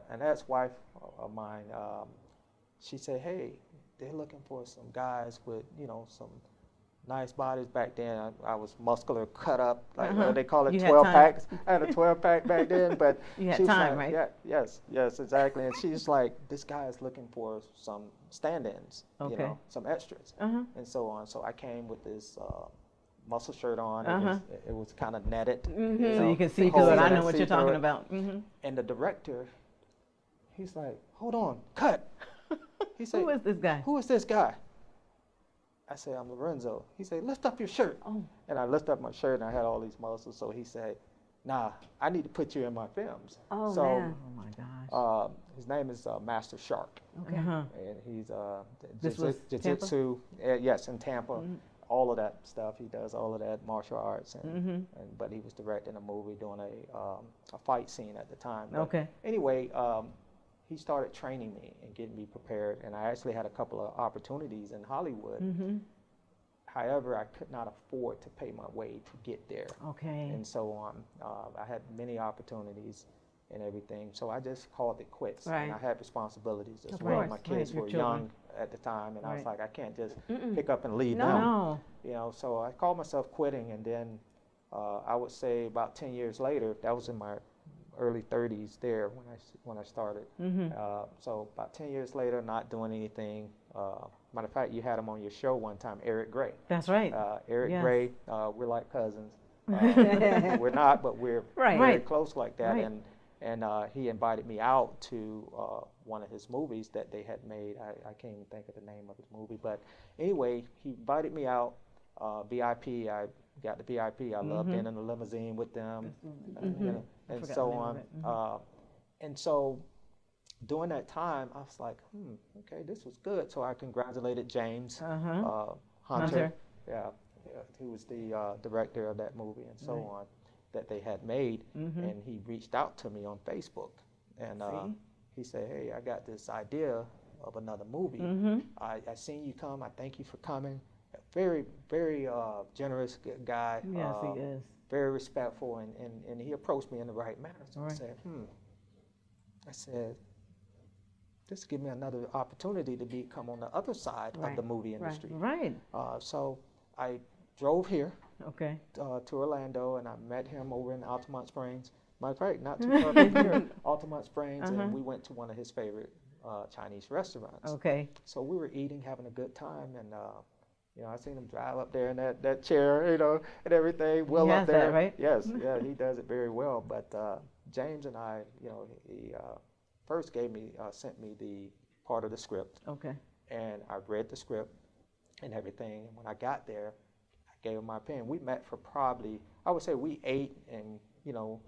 [SPEAKER 2] an ex-wife of mine, she said, hey, they're looking for some guys with, some nice bodies. Back then. I was muscular, cut up, like they call it
[SPEAKER 3] You had
[SPEAKER 2] 12
[SPEAKER 3] time.
[SPEAKER 2] packs. I had a 12 pack back then, but
[SPEAKER 3] You had
[SPEAKER 2] she was
[SPEAKER 3] time,
[SPEAKER 2] like,
[SPEAKER 3] right?
[SPEAKER 2] Yeah, yes, exactly. And she's like, this guy is looking for some stand-ins,
[SPEAKER 3] Okay.
[SPEAKER 2] some extras,
[SPEAKER 3] Uh-huh.
[SPEAKER 2] and so on. So I came with this muscle shirt on. It was kind of netted.
[SPEAKER 3] So you can see
[SPEAKER 2] holes
[SPEAKER 3] good. I
[SPEAKER 2] in
[SPEAKER 3] know
[SPEAKER 2] it,
[SPEAKER 3] what
[SPEAKER 2] see
[SPEAKER 3] you're
[SPEAKER 2] through
[SPEAKER 3] talking
[SPEAKER 2] it.
[SPEAKER 3] about.
[SPEAKER 2] And the director, he's like, hold on, cut. He said,
[SPEAKER 3] Who is this guy?
[SPEAKER 2] who is this guy? I said, I'm Lorenzo. He said, lift up your shirt.
[SPEAKER 3] Oh.
[SPEAKER 2] And I lifted up my shirt, and I had all these muscles. So he said, nah, I need to put you in my films.
[SPEAKER 1] Oh,
[SPEAKER 2] so,
[SPEAKER 1] man.
[SPEAKER 3] Oh my gosh.
[SPEAKER 2] his name is Master Shark.
[SPEAKER 1] Okay.
[SPEAKER 3] Uh-huh.
[SPEAKER 2] And he's
[SPEAKER 3] This was
[SPEAKER 2] jiu-jitsu, yes, in Tampa. All of that stuff. He does all of that martial arts, but he was directing a movie, doing a fight scene at the time. But
[SPEAKER 3] Okay.
[SPEAKER 2] Anyway, he started training me and getting me prepared, and I actually had a couple of opportunities in Hollywood. However, I could not afford to pay my way to get there,
[SPEAKER 3] Okay.
[SPEAKER 2] and so on. I had many opportunities and everything, so I just called it quits.
[SPEAKER 1] Right.
[SPEAKER 2] And I had responsibilities as
[SPEAKER 3] Of
[SPEAKER 2] well.
[SPEAKER 3] course,
[SPEAKER 2] My
[SPEAKER 3] right,
[SPEAKER 2] kids
[SPEAKER 3] your
[SPEAKER 2] were
[SPEAKER 3] children.
[SPEAKER 2] young at the time, and I was
[SPEAKER 3] Right.
[SPEAKER 2] like, I can't just pick up and leave
[SPEAKER 1] No.
[SPEAKER 2] them.
[SPEAKER 3] No.
[SPEAKER 2] So I called myself quitting, and then I would say about 10 years later, that was in my early 30s there when I started. So about 10 years later, not doing anything. Matter of fact, you had him on your show one time, Eric Gray.
[SPEAKER 3] That's right.
[SPEAKER 2] Eric
[SPEAKER 3] Yes.
[SPEAKER 2] Gray, we're like cousins. We're not, but we're
[SPEAKER 1] Right.
[SPEAKER 2] very
[SPEAKER 3] Right.
[SPEAKER 2] close like that.
[SPEAKER 3] Right.
[SPEAKER 2] And he invited me out to one of his movies that they had made. I can't even think of the name of his movie. But anyway, he invited me out, VIP. I got the VIP. I loved being in the limousine with them, and
[SPEAKER 3] forgot
[SPEAKER 2] so
[SPEAKER 3] the name
[SPEAKER 2] on.
[SPEAKER 3] of it.
[SPEAKER 2] And so during that time, I was like, okay, this was good. So I congratulated James Hunter. Yeah, who was the director of that movie and so on, that they had made. And he reached out to me on Facebook. And he said, hey, I got this idea of another movie. I seen you come. I thank you for coming. Very, very generous guy.
[SPEAKER 3] Yes, he is.
[SPEAKER 2] Very respectful. And he approached me in the right manner. So I said, I said, this give me another opportunity to become on the other side of the movie industry.
[SPEAKER 3] Right.
[SPEAKER 2] So I drove here
[SPEAKER 3] Okay.
[SPEAKER 2] to Orlando, and I met him over in Altamont Springs. Matter of fact, not too far from here, Altamont Springs, and we went to one of his favorite Chinese restaurants.
[SPEAKER 3] Okay.
[SPEAKER 2] So we were eating, having a good time, and I seen him drive up there in that chair, and everything. Well,
[SPEAKER 3] He
[SPEAKER 2] up
[SPEAKER 3] has
[SPEAKER 2] there,
[SPEAKER 3] that, right?
[SPEAKER 2] Yes, yeah, he does it very well. But James and I, he first sent me the part of the script,
[SPEAKER 3] Okay.
[SPEAKER 2] and I read the script and everything. And when I got there, I gave him my opinion. We met for probably, I would say we ate, and the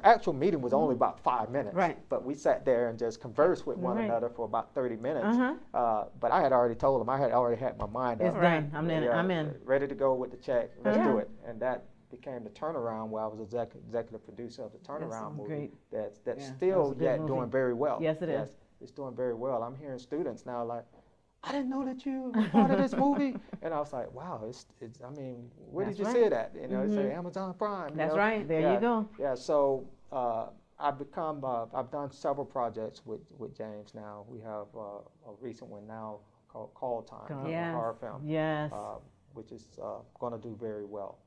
[SPEAKER 2] actual meeting was only about 5 minutes.
[SPEAKER 1] Right.
[SPEAKER 2] But we sat there and just conversed with one
[SPEAKER 3] Right.
[SPEAKER 2] another for about 30 minutes. But I had already told him, I had already had my mind
[SPEAKER 3] It's
[SPEAKER 2] up.
[SPEAKER 3] done. I'm in. I'm in.
[SPEAKER 2] Ready to go with the check. Let's do it. And that became the Turnaround, where I was executive producer of the Turnaround movie.
[SPEAKER 3] great.
[SPEAKER 2] That's
[SPEAKER 3] Yeah, that
[SPEAKER 2] still
[SPEAKER 3] was a good
[SPEAKER 2] yet
[SPEAKER 3] movie.
[SPEAKER 2] doing very well.
[SPEAKER 3] Yes, it is.
[SPEAKER 2] It's doing very well. I'm hearing students now like, I didn't know that you were part of this movie. And I was like, wow, I mean, where
[SPEAKER 3] That's
[SPEAKER 2] did you
[SPEAKER 3] right.
[SPEAKER 2] see that? You know, say Amazon Prime.
[SPEAKER 1] That's right.
[SPEAKER 3] There you go.
[SPEAKER 2] Yeah, so I've done several projects with James now. We have a recent one now called Call Time,
[SPEAKER 1] Yes.
[SPEAKER 2] a horror film,
[SPEAKER 3] Yes.
[SPEAKER 2] which is going to do very well.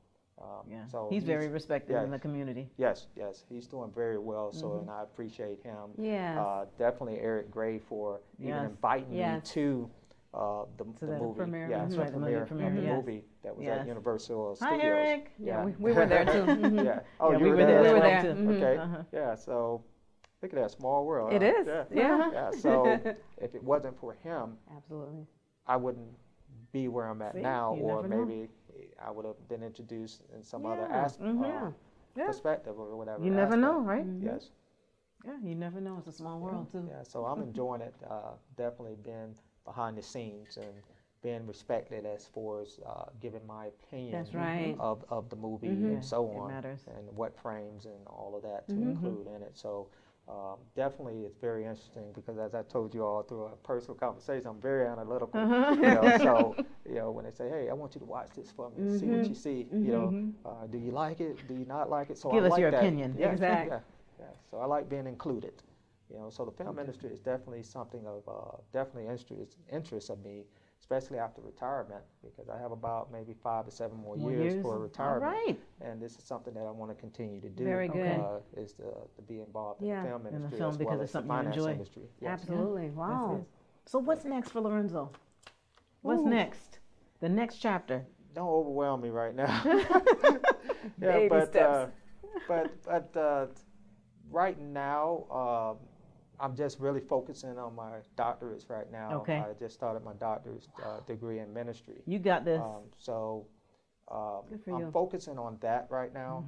[SPEAKER 3] Yeah.
[SPEAKER 2] So
[SPEAKER 3] he's very respected in the community.
[SPEAKER 2] Yes, he's doing very well. So, and I appreciate him.
[SPEAKER 1] Yes.
[SPEAKER 2] Definitely Eric Gray for even inviting me to the movie.
[SPEAKER 1] premiere.
[SPEAKER 2] Yeah,
[SPEAKER 3] That's
[SPEAKER 2] the
[SPEAKER 3] right, the
[SPEAKER 2] premiere
[SPEAKER 3] premiere,
[SPEAKER 2] of the
[SPEAKER 3] yes.
[SPEAKER 2] movie that was
[SPEAKER 3] Yes.
[SPEAKER 2] at Universal
[SPEAKER 3] Hi,
[SPEAKER 2] Studios.
[SPEAKER 3] Eric.
[SPEAKER 1] Yeah, we were there too.
[SPEAKER 2] Yeah. Oh,
[SPEAKER 3] Yeah,
[SPEAKER 2] you
[SPEAKER 3] we
[SPEAKER 2] were
[SPEAKER 3] were
[SPEAKER 2] there.
[SPEAKER 3] there.
[SPEAKER 1] We were
[SPEAKER 3] as
[SPEAKER 1] there.
[SPEAKER 3] well, too.
[SPEAKER 2] Okay. Yeah. So look at that small world.
[SPEAKER 1] It is. Yeah.
[SPEAKER 2] Yeah. So if it wasn't for him,
[SPEAKER 1] Absolutely.
[SPEAKER 2] I wouldn't be where I'm at
[SPEAKER 3] See,
[SPEAKER 2] now,
[SPEAKER 3] you
[SPEAKER 2] or
[SPEAKER 3] never know.
[SPEAKER 2] maybe I would have been introduced in some other
[SPEAKER 3] Yeah.
[SPEAKER 2] perspective or whatever.
[SPEAKER 3] You never
[SPEAKER 2] aspect.
[SPEAKER 3] know, right?
[SPEAKER 2] Yes.
[SPEAKER 3] Yeah, you never know. It's a small world, too.
[SPEAKER 2] Yeah. So I'm enjoying it. Definitely been behind the scenes and being respected as far as giving my opinion
[SPEAKER 1] That's right.
[SPEAKER 2] of the movie and so
[SPEAKER 3] It
[SPEAKER 2] on,
[SPEAKER 3] matters.
[SPEAKER 2] and what frames and all of that to include in it. So definitely it's very interesting because, as I told you all through a personal conversation, I'm very analytical. You know, so when they say, "Hey, I want you to watch this for me, see what you see," you know, do you like it? Do you not like it? So
[SPEAKER 3] Give
[SPEAKER 2] I
[SPEAKER 3] us
[SPEAKER 2] like
[SPEAKER 3] your
[SPEAKER 2] that.
[SPEAKER 3] opinion.
[SPEAKER 2] Yeah,
[SPEAKER 1] Exactly.
[SPEAKER 2] yeah. So I like being included. You know, so the film industry is definitely something of definitely interest of me, especially after retirement, because I have about maybe 5 to 7 more years for retirement.
[SPEAKER 3] All right.
[SPEAKER 2] And this is something that I want to continue to do.
[SPEAKER 1] Very good.
[SPEAKER 2] Is to be involved
[SPEAKER 1] Yeah.
[SPEAKER 2] in the film
[SPEAKER 3] In the
[SPEAKER 2] industry
[SPEAKER 3] film
[SPEAKER 2] as
[SPEAKER 3] because
[SPEAKER 2] well
[SPEAKER 3] it's
[SPEAKER 2] as the
[SPEAKER 3] something you
[SPEAKER 2] finance
[SPEAKER 3] enjoy.
[SPEAKER 2] industry. Yes.
[SPEAKER 1] Absolutely. Wow.
[SPEAKER 3] So what's next for Lorenzo? What's
[SPEAKER 1] Ooh.
[SPEAKER 3] next? The next chapter.
[SPEAKER 2] Don't overwhelm me right now.
[SPEAKER 1] Baby steps.
[SPEAKER 2] But right now, I'm just really focusing on my doctorates right now.
[SPEAKER 3] Okay.
[SPEAKER 2] I just started my doctorate degree in ministry.
[SPEAKER 3] You got this.
[SPEAKER 2] So
[SPEAKER 1] Good for
[SPEAKER 2] I'm
[SPEAKER 1] you.
[SPEAKER 2] focusing on that right now,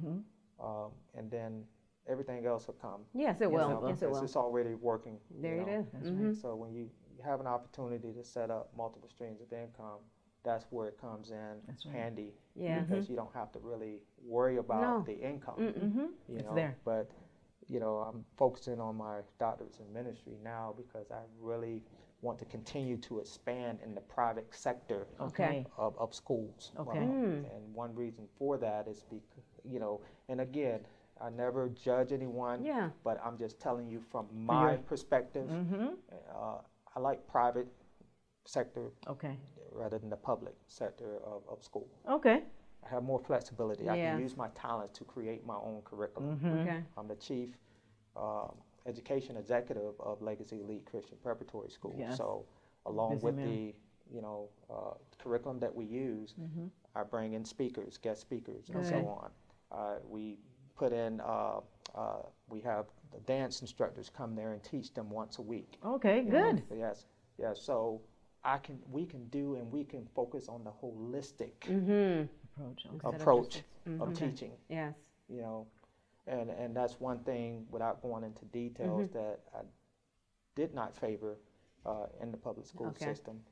[SPEAKER 2] and then everything else will come.
[SPEAKER 1] Yes, it will. Yes, it will.
[SPEAKER 2] It's already working.
[SPEAKER 1] There
[SPEAKER 2] you
[SPEAKER 1] it
[SPEAKER 2] know.
[SPEAKER 1] is.
[SPEAKER 3] That's
[SPEAKER 1] Mhm.
[SPEAKER 2] So when you have an opportunity to set up multiple streams of income, that's where it comes in
[SPEAKER 3] That's right.
[SPEAKER 2] handy.
[SPEAKER 1] Yeah.
[SPEAKER 2] Because you don't have to really worry about
[SPEAKER 1] No.
[SPEAKER 2] the income. You
[SPEAKER 3] It's
[SPEAKER 2] know,
[SPEAKER 3] there.
[SPEAKER 2] But I'm focusing on my doctorates in ministry now because I really want to continue to expand in the private sector
[SPEAKER 3] Okay.
[SPEAKER 2] of schools.
[SPEAKER 3] Okay.
[SPEAKER 2] And one reason for that is because, and again, I never judge anyone,
[SPEAKER 1] Yeah.
[SPEAKER 2] but I'm just telling you from my perspective, I like private sector
[SPEAKER 3] Okay.
[SPEAKER 2] rather than the public sector of school.
[SPEAKER 3] Okay.
[SPEAKER 2] I have more flexibility. I
[SPEAKER 1] Yes.
[SPEAKER 2] can use my talent to create my own curriculum.
[SPEAKER 1] Okay.
[SPEAKER 2] I'm the chief education executive of Legacy Elite Christian Preparatory School.
[SPEAKER 3] Yes.
[SPEAKER 2] So along
[SPEAKER 3] Busy
[SPEAKER 2] with
[SPEAKER 3] man.
[SPEAKER 2] the curriculum that we use, I bring in speakers, guest speakers, and so
[SPEAKER 1] Good.
[SPEAKER 2] on. We put in, we have the dance instructors come there and teach them once a week.
[SPEAKER 3] Okay. Good.
[SPEAKER 2] Yes. So we can focus on the holistic
[SPEAKER 3] Approach. Okay.
[SPEAKER 1] Instead of
[SPEAKER 2] approach
[SPEAKER 1] just-
[SPEAKER 2] of
[SPEAKER 1] Okay.
[SPEAKER 2] teaching.
[SPEAKER 1] Yes.
[SPEAKER 2] And that's one thing, without going into details, that I did not favor in the public school
[SPEAKER 1] Okay.
[SPEAKER 2] system,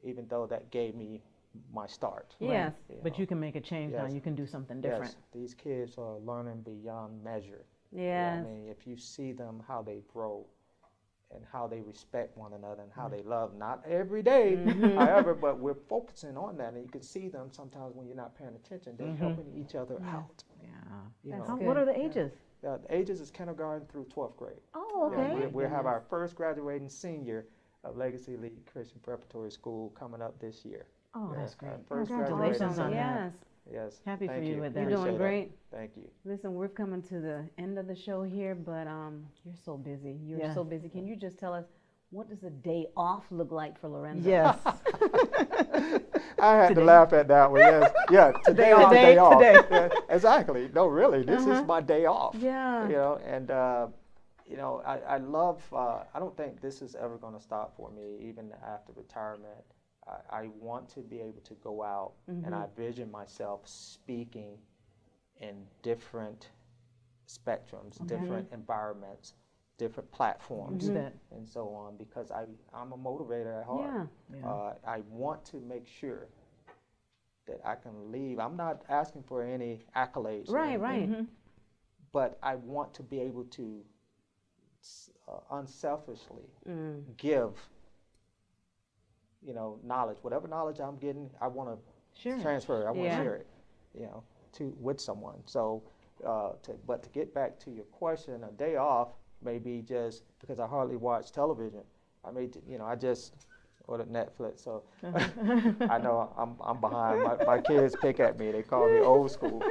[SPEAKER 2] even though that gave me my start.
[SPEAKER 1] Yes.
[SPEAKER 3] But you can make a change now.
[SPEAKER 2] Yes.
[SPEAKER 3] You can do something different.
[SPEAKER 2] Yes, these kids are learning beyond measure.
[SPEAKER 1] Yes.
[SPEAKER 2] I mean, if you see them, how they grow and how they respect one another and how they love, not every day, however, but we're focusing on that, and you can see them sometimes when you're not paying attention. They're helping each other out.
[SPEAKER 3] Yeah.
[SPEAKER 1] That's
[SPEAKER 3] How,
[SPEAKER 1] good.
[SPEAKER 3] what are the ages?
[SPEAKER 2] The ages is kindergarten through 12th grade.
[SPEAKER 3] Oh,
[SPEAKER 2] Yeah,
[SPEAKER 3] okay.
[SPEAKER 2] we have our first graduating senior of Legacy Elite Christian Preparatory School coming up this year.
[SPEAKER 3] Oh,
[SPEAKER 2] Yeah,
[SPEAKER 3] that's great.
[SPEAKER 2] our first
[SPEAKER 3] Congratulations
[SPEAKER 2] graduating
[SPEAKER 3] on
[SPEAKER 2] senior.
[SPEAKER 3] that.
[SPEAKER 1] Yes.
[SPEAKER 2] Yes.
[SPEAKER 3] Happy for
[SPEAKER 2] thank
[SPEAKER 3] you with that.
[SPEAKER 1] You're doing
[SPEAKER 2] Appreciate
[SPEAKER 1] great.
[SPEAKER 2] it. Thank you.
[SPEAKER 1] Listen, we're coming to the end of the show here, but you're so busy. You're
[SPEAKER 3] Yeah.
[SPEAKER 1] so busy. Can you just tell us, what does a day off look like for Lorenzo?
[SPEAKER 3] Yes.
[SPEAKER 2] I had to laugh at that one. Yes. Yeah. Today off.
[SPEAKER 3] Today,
[SPEAKER 2] Day off.
[SPEAKER 3] today.
[SPEAKER 2] Yeah, exactly. No, really. This is my day off.
[SPEAKER 1] Yeah.
[SPEAKER 2] And I love. I don't think this is ever going to stop for me, even after retirement. I want to be able to go out, and I vision myself speaking in different spectrums, different environments, different platforms,
[SPEAKER 3] Do that.
[SPEAKER 2] and so on, because I'm a motivator at heart.
[SPEAKER 3] Yeah.
[SPEAKER 2] I want to make sure that I can leave. I'm not asking for any accolades, or
[SPEAKER 1] Right,
[SPEAKER 2] anything,
[SPEAKER 1] right.
[SPEAKER 2] but I want to be able to unselfishly give knowledge, whatever knowledge I'm getting, I want to
[SPEAKER 3] Sure.
[SPEAKER 2] transfer it. I want to
[SPEAKER 1] Yeah.
[SPEAKER 2] share it, with someone. So, but to get back to your question, a day off may be just because I hardly watch television. I may, I just ordered Netflix, so I know I'm behind. My kids pick at me. They call me old school.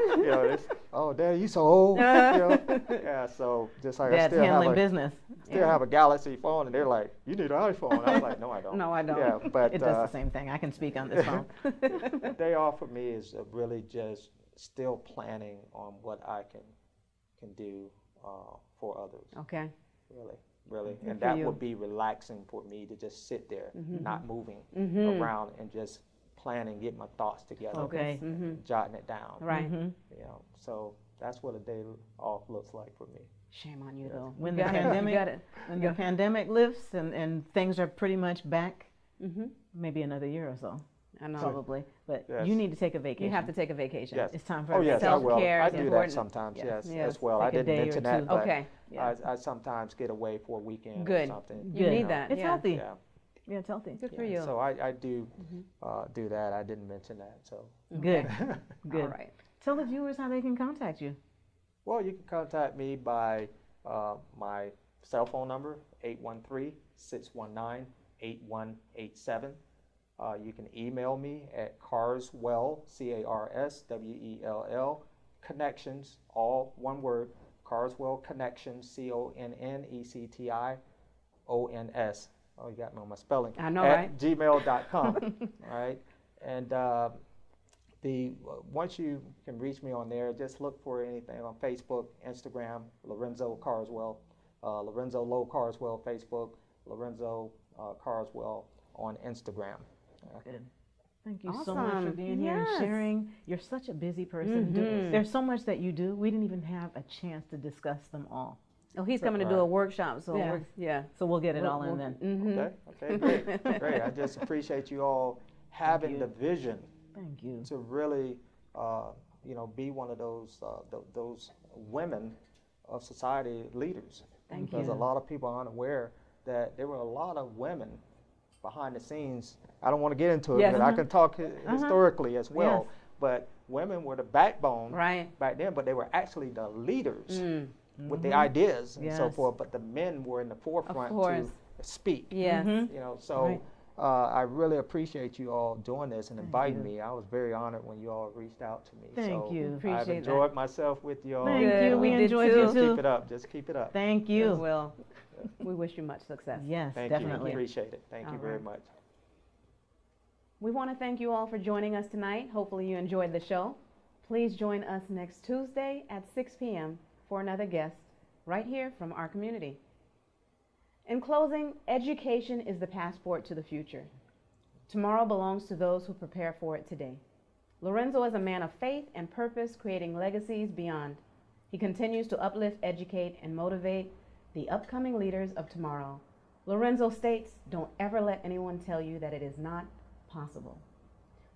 [SPEAKER 2] Oh, Dad, you so old. Yeah. So just like
[SPEAKER 3] Dad's handling business.
[SPEAKER 2] Still have a Galaxy phone, and they're like, "You need an iPhone." I was like, "No, I don't."
[SPEAKER 1] No, I don't.
[SPEAKER 2] Yeah, but
[SPEAKER 3] It does the same thing. I can speak on this phone.
[SPEAKER 2] the day off for me is really just still planning on what I can do for others.
[SPEAKER 1] Okay.
[SPEAKER 2] Really,
[SPEAKER 1] Good
[SPEAKER 2] and
[SPEAKER 1] for
[SPEAKER 2] that
[SPEAKER 1] you.
[SPEAKER 2] would be relaxing for me to just sit there, not moving around, and just planning, get my thoughts together,
[SPEAKER 3] Okay.
[SPEAKER 2] jotting it down.
[SPEAKER 1] Right.
[SPEAKER 2] So that's what a day off looks like for me.
[SPEAKER 1] Shame on you, though.
[SPEAKER 3] When
[SPEAKER 1] You
[SPEAKER 3] the
[SPEAKER 1] got it.
[SPEAKER 3] pandemic-
[SPEAKER 1] You got it.
[SPEAKER 3] When the pandemic lifts and things are pretty much back,
[SPEAKER 1] Mm-hmm.
[SPEAKER 3] maybe another year or so,
[SPEAKER 1] I know.
[SPEAKER 3] probably. But
[SPEAKER 2] Yes.
[SPEAKER 3] you need to take a vacation.
[SPEAKER 1] You have to take a vacation.
[SPEAKER 2] Yes.
[SPEAKER 3] It's time for
[SPEAKER 2] Oh yes, I will.
[SPEAKER 1] Self-care
[SPEAKER 2] I
[SPEAKER 1] is
[SPEAKER 2] do that
[SPEAKER 1] important.
[SPEAKER 2] sometimes.
[SPEAKER 1] Yes.
[SPEAKER 2] Yes,
[SPEAKER 1] Yes.
[SPEAKER 2] as well. I
[SPEAKER 3] Take a
[SPEAKER 2] didn't
[SPEAKER 3] day or
[SPEAKER 2] mention
[SPEAKER 3] two.
[SPEAKER 2] that, but
[SPEAKER 1] Okay. Yeah.
[SPEAKER 2] I sometimes get away for a weekend
[SPEAKER 1] Good.
[SPEAKER 2] or something.
[SPEAKER 1] You
[SPEAKER 3] Good.
[SPEAKER 1] need that.
[SPEAKER 3] It's
[SPEAKER 1] yeah.
[SPEAKER 3] healthy.
[SPEAKER 2] Yeah.
[SPEAKER 3] Yeah, it's healthy.
[SPEAKER 1] Good for
[SPEAKER 2] Yeah.
[SPEAKER 1] you.
[SPEAKER 2] So I do do that. I didn't mention that. So
[SPEAKER 3] Good.
[SPEAKER 1] Okay.
[SPEAKER 3] Good.
[SPEAKER 1] All right.
[SPEAKER 3] Tell the viewers how they can contact you.
[SPEAKER 2] well, you can contact me by my cell phone number 813-619-8187. You can email me at Carswell, Carswell Connections, all one word, Carswell Connections, Connections. Oh, you got me on my spelling.
[SPEAKER 1] I know,
[SPEAKER 2] at
[SPEAKER 1] right?
[SPEAKER 2] gmail.com. All right, and once you can reach me on there, just look for anything on Facebook, Instagram, Lorenzo Carswell, Lorenzo Low Carswell, Facebook, Lorenzo Carswell on Instagram.
[SPEAKER 3] Good. Thank you so much for
[SPEAKER 1] Awesome.
[SPEAKER 3] being here and
[SPEAKER 1] Yes.
[SPEAKER 3] sharing. You're such a busy person.
[SPEAKER 1] Mhm.
[SPEAKER 3] There's so much that you do. We didn't even have a chance to discuss them all.
[SPEAKER 1] Oh, he's coming to do a workshop, so
[SPEAKER 3] Yeah.
[SPEAKER 1] yeah.
[SPEAKER 3] So we'll get it all in then.
[SPEAKER 1] Mm-hmm.
[SPEAKER 2] Okay, great. I just appreciate you all having
[SPEAKER 3] you.
[SPEAKER 2] the vision
[SPEAKER 3] Thank you.
[SPEAKER 2] to really, be one of those women of society leaders.
[SPEAKER 1] Thank
[SPEAKER 2] Because
[SPEAKER 3] you.
[SPEAKER 2] a lot of people aren't aware that there were a lot of women behind the scenes. I don't want to get into it,
[SPEAKER 1] Yes.
[SPEAKER 2] but I can talk historically as well.
[SPEAKER 3] Yes.
[SPEAKER 2] But women were the backbone
[SPEAKER 1] Right.
[SPEAKER 2] back then, but they were actually the leaders
[SPEAKER 1] Mm.
[SPEAKER 2] with the ideas and so
[SPEAKER 3] Yes.
[SPEAKER 2] forth. But the men were in the forefront to
[SPEAKER 1] course.
[SPEAKER 2] speak.
[SPEAKER 1] Yes.
[SPEAKER 2] So
[SPEAKER 3] Right.
[SPEAKER 2] I really appreciate you all doing this and inviting
[SPEAKER 3] you.
[SPEAKER 2] me. I was very honored when you all reached out to me.
[SPEAKER 3] Thank you.
[SPEAKER 2] I've
[SPEAKER 1] Appreciate that.
[SPEAKER 2] enjoyed myself with you all.
[SPEAKER 3] Thank
[SPEAKER 1] Good.
[SPEAKER 3] you.
[SPEAKER 1] We
[SPEAKER 3] We
[SPEAKER 1] did
[SPEAKER 3] enjoyed
[SPEAKER 1] too.
[SPEAKER 3] you
[SPEAKER 2] Just
[SPEAKER 3] too.
[SPEAKER 2] keep it up. Just keep it up.
[SPEAKER 3] Thank
[SPEAKER 1] You
[SPEAKER 3] you.
[SPEAKER 1] will. We wish you much success.
[SPEAKER 3] Yes,
[SPEAKER 2] Thank
[SPEAKER 3] definitely.
[SPEAKER 2] you. Appreciate it. Thank you
[SPEAKER 1] All
[SPEAKER 2] very
[SPEAKER 1] right.
[SPEAKER 2] much.
[SPEAKER 1] We want to thank you all for joining us tonight. Hopefully you enjoyed the show. Please join us next Tuesday at 6 p.m. for another guest right here from our community. In closing, education is the passport to the future. Tomorrow belongs to those who prepare for it today. Lorenzo is a man of faith and purpose, creating legacies beyond. He continues to uplift, educate, and motivate the upcoming leaders of tomorrow. Lorenzo states, "Don't ever let anyone tell you that it is not possible."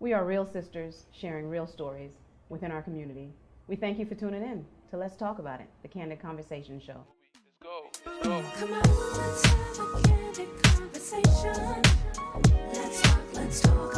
[SPEAKER 1] We are real sisters sharing real stories within our community. We thank you for tuning in to Let's Talk About It, the Candid Conversations show.
[SPEAKER 4] Let's go. Come on, let's have a candid conversation. Let's talk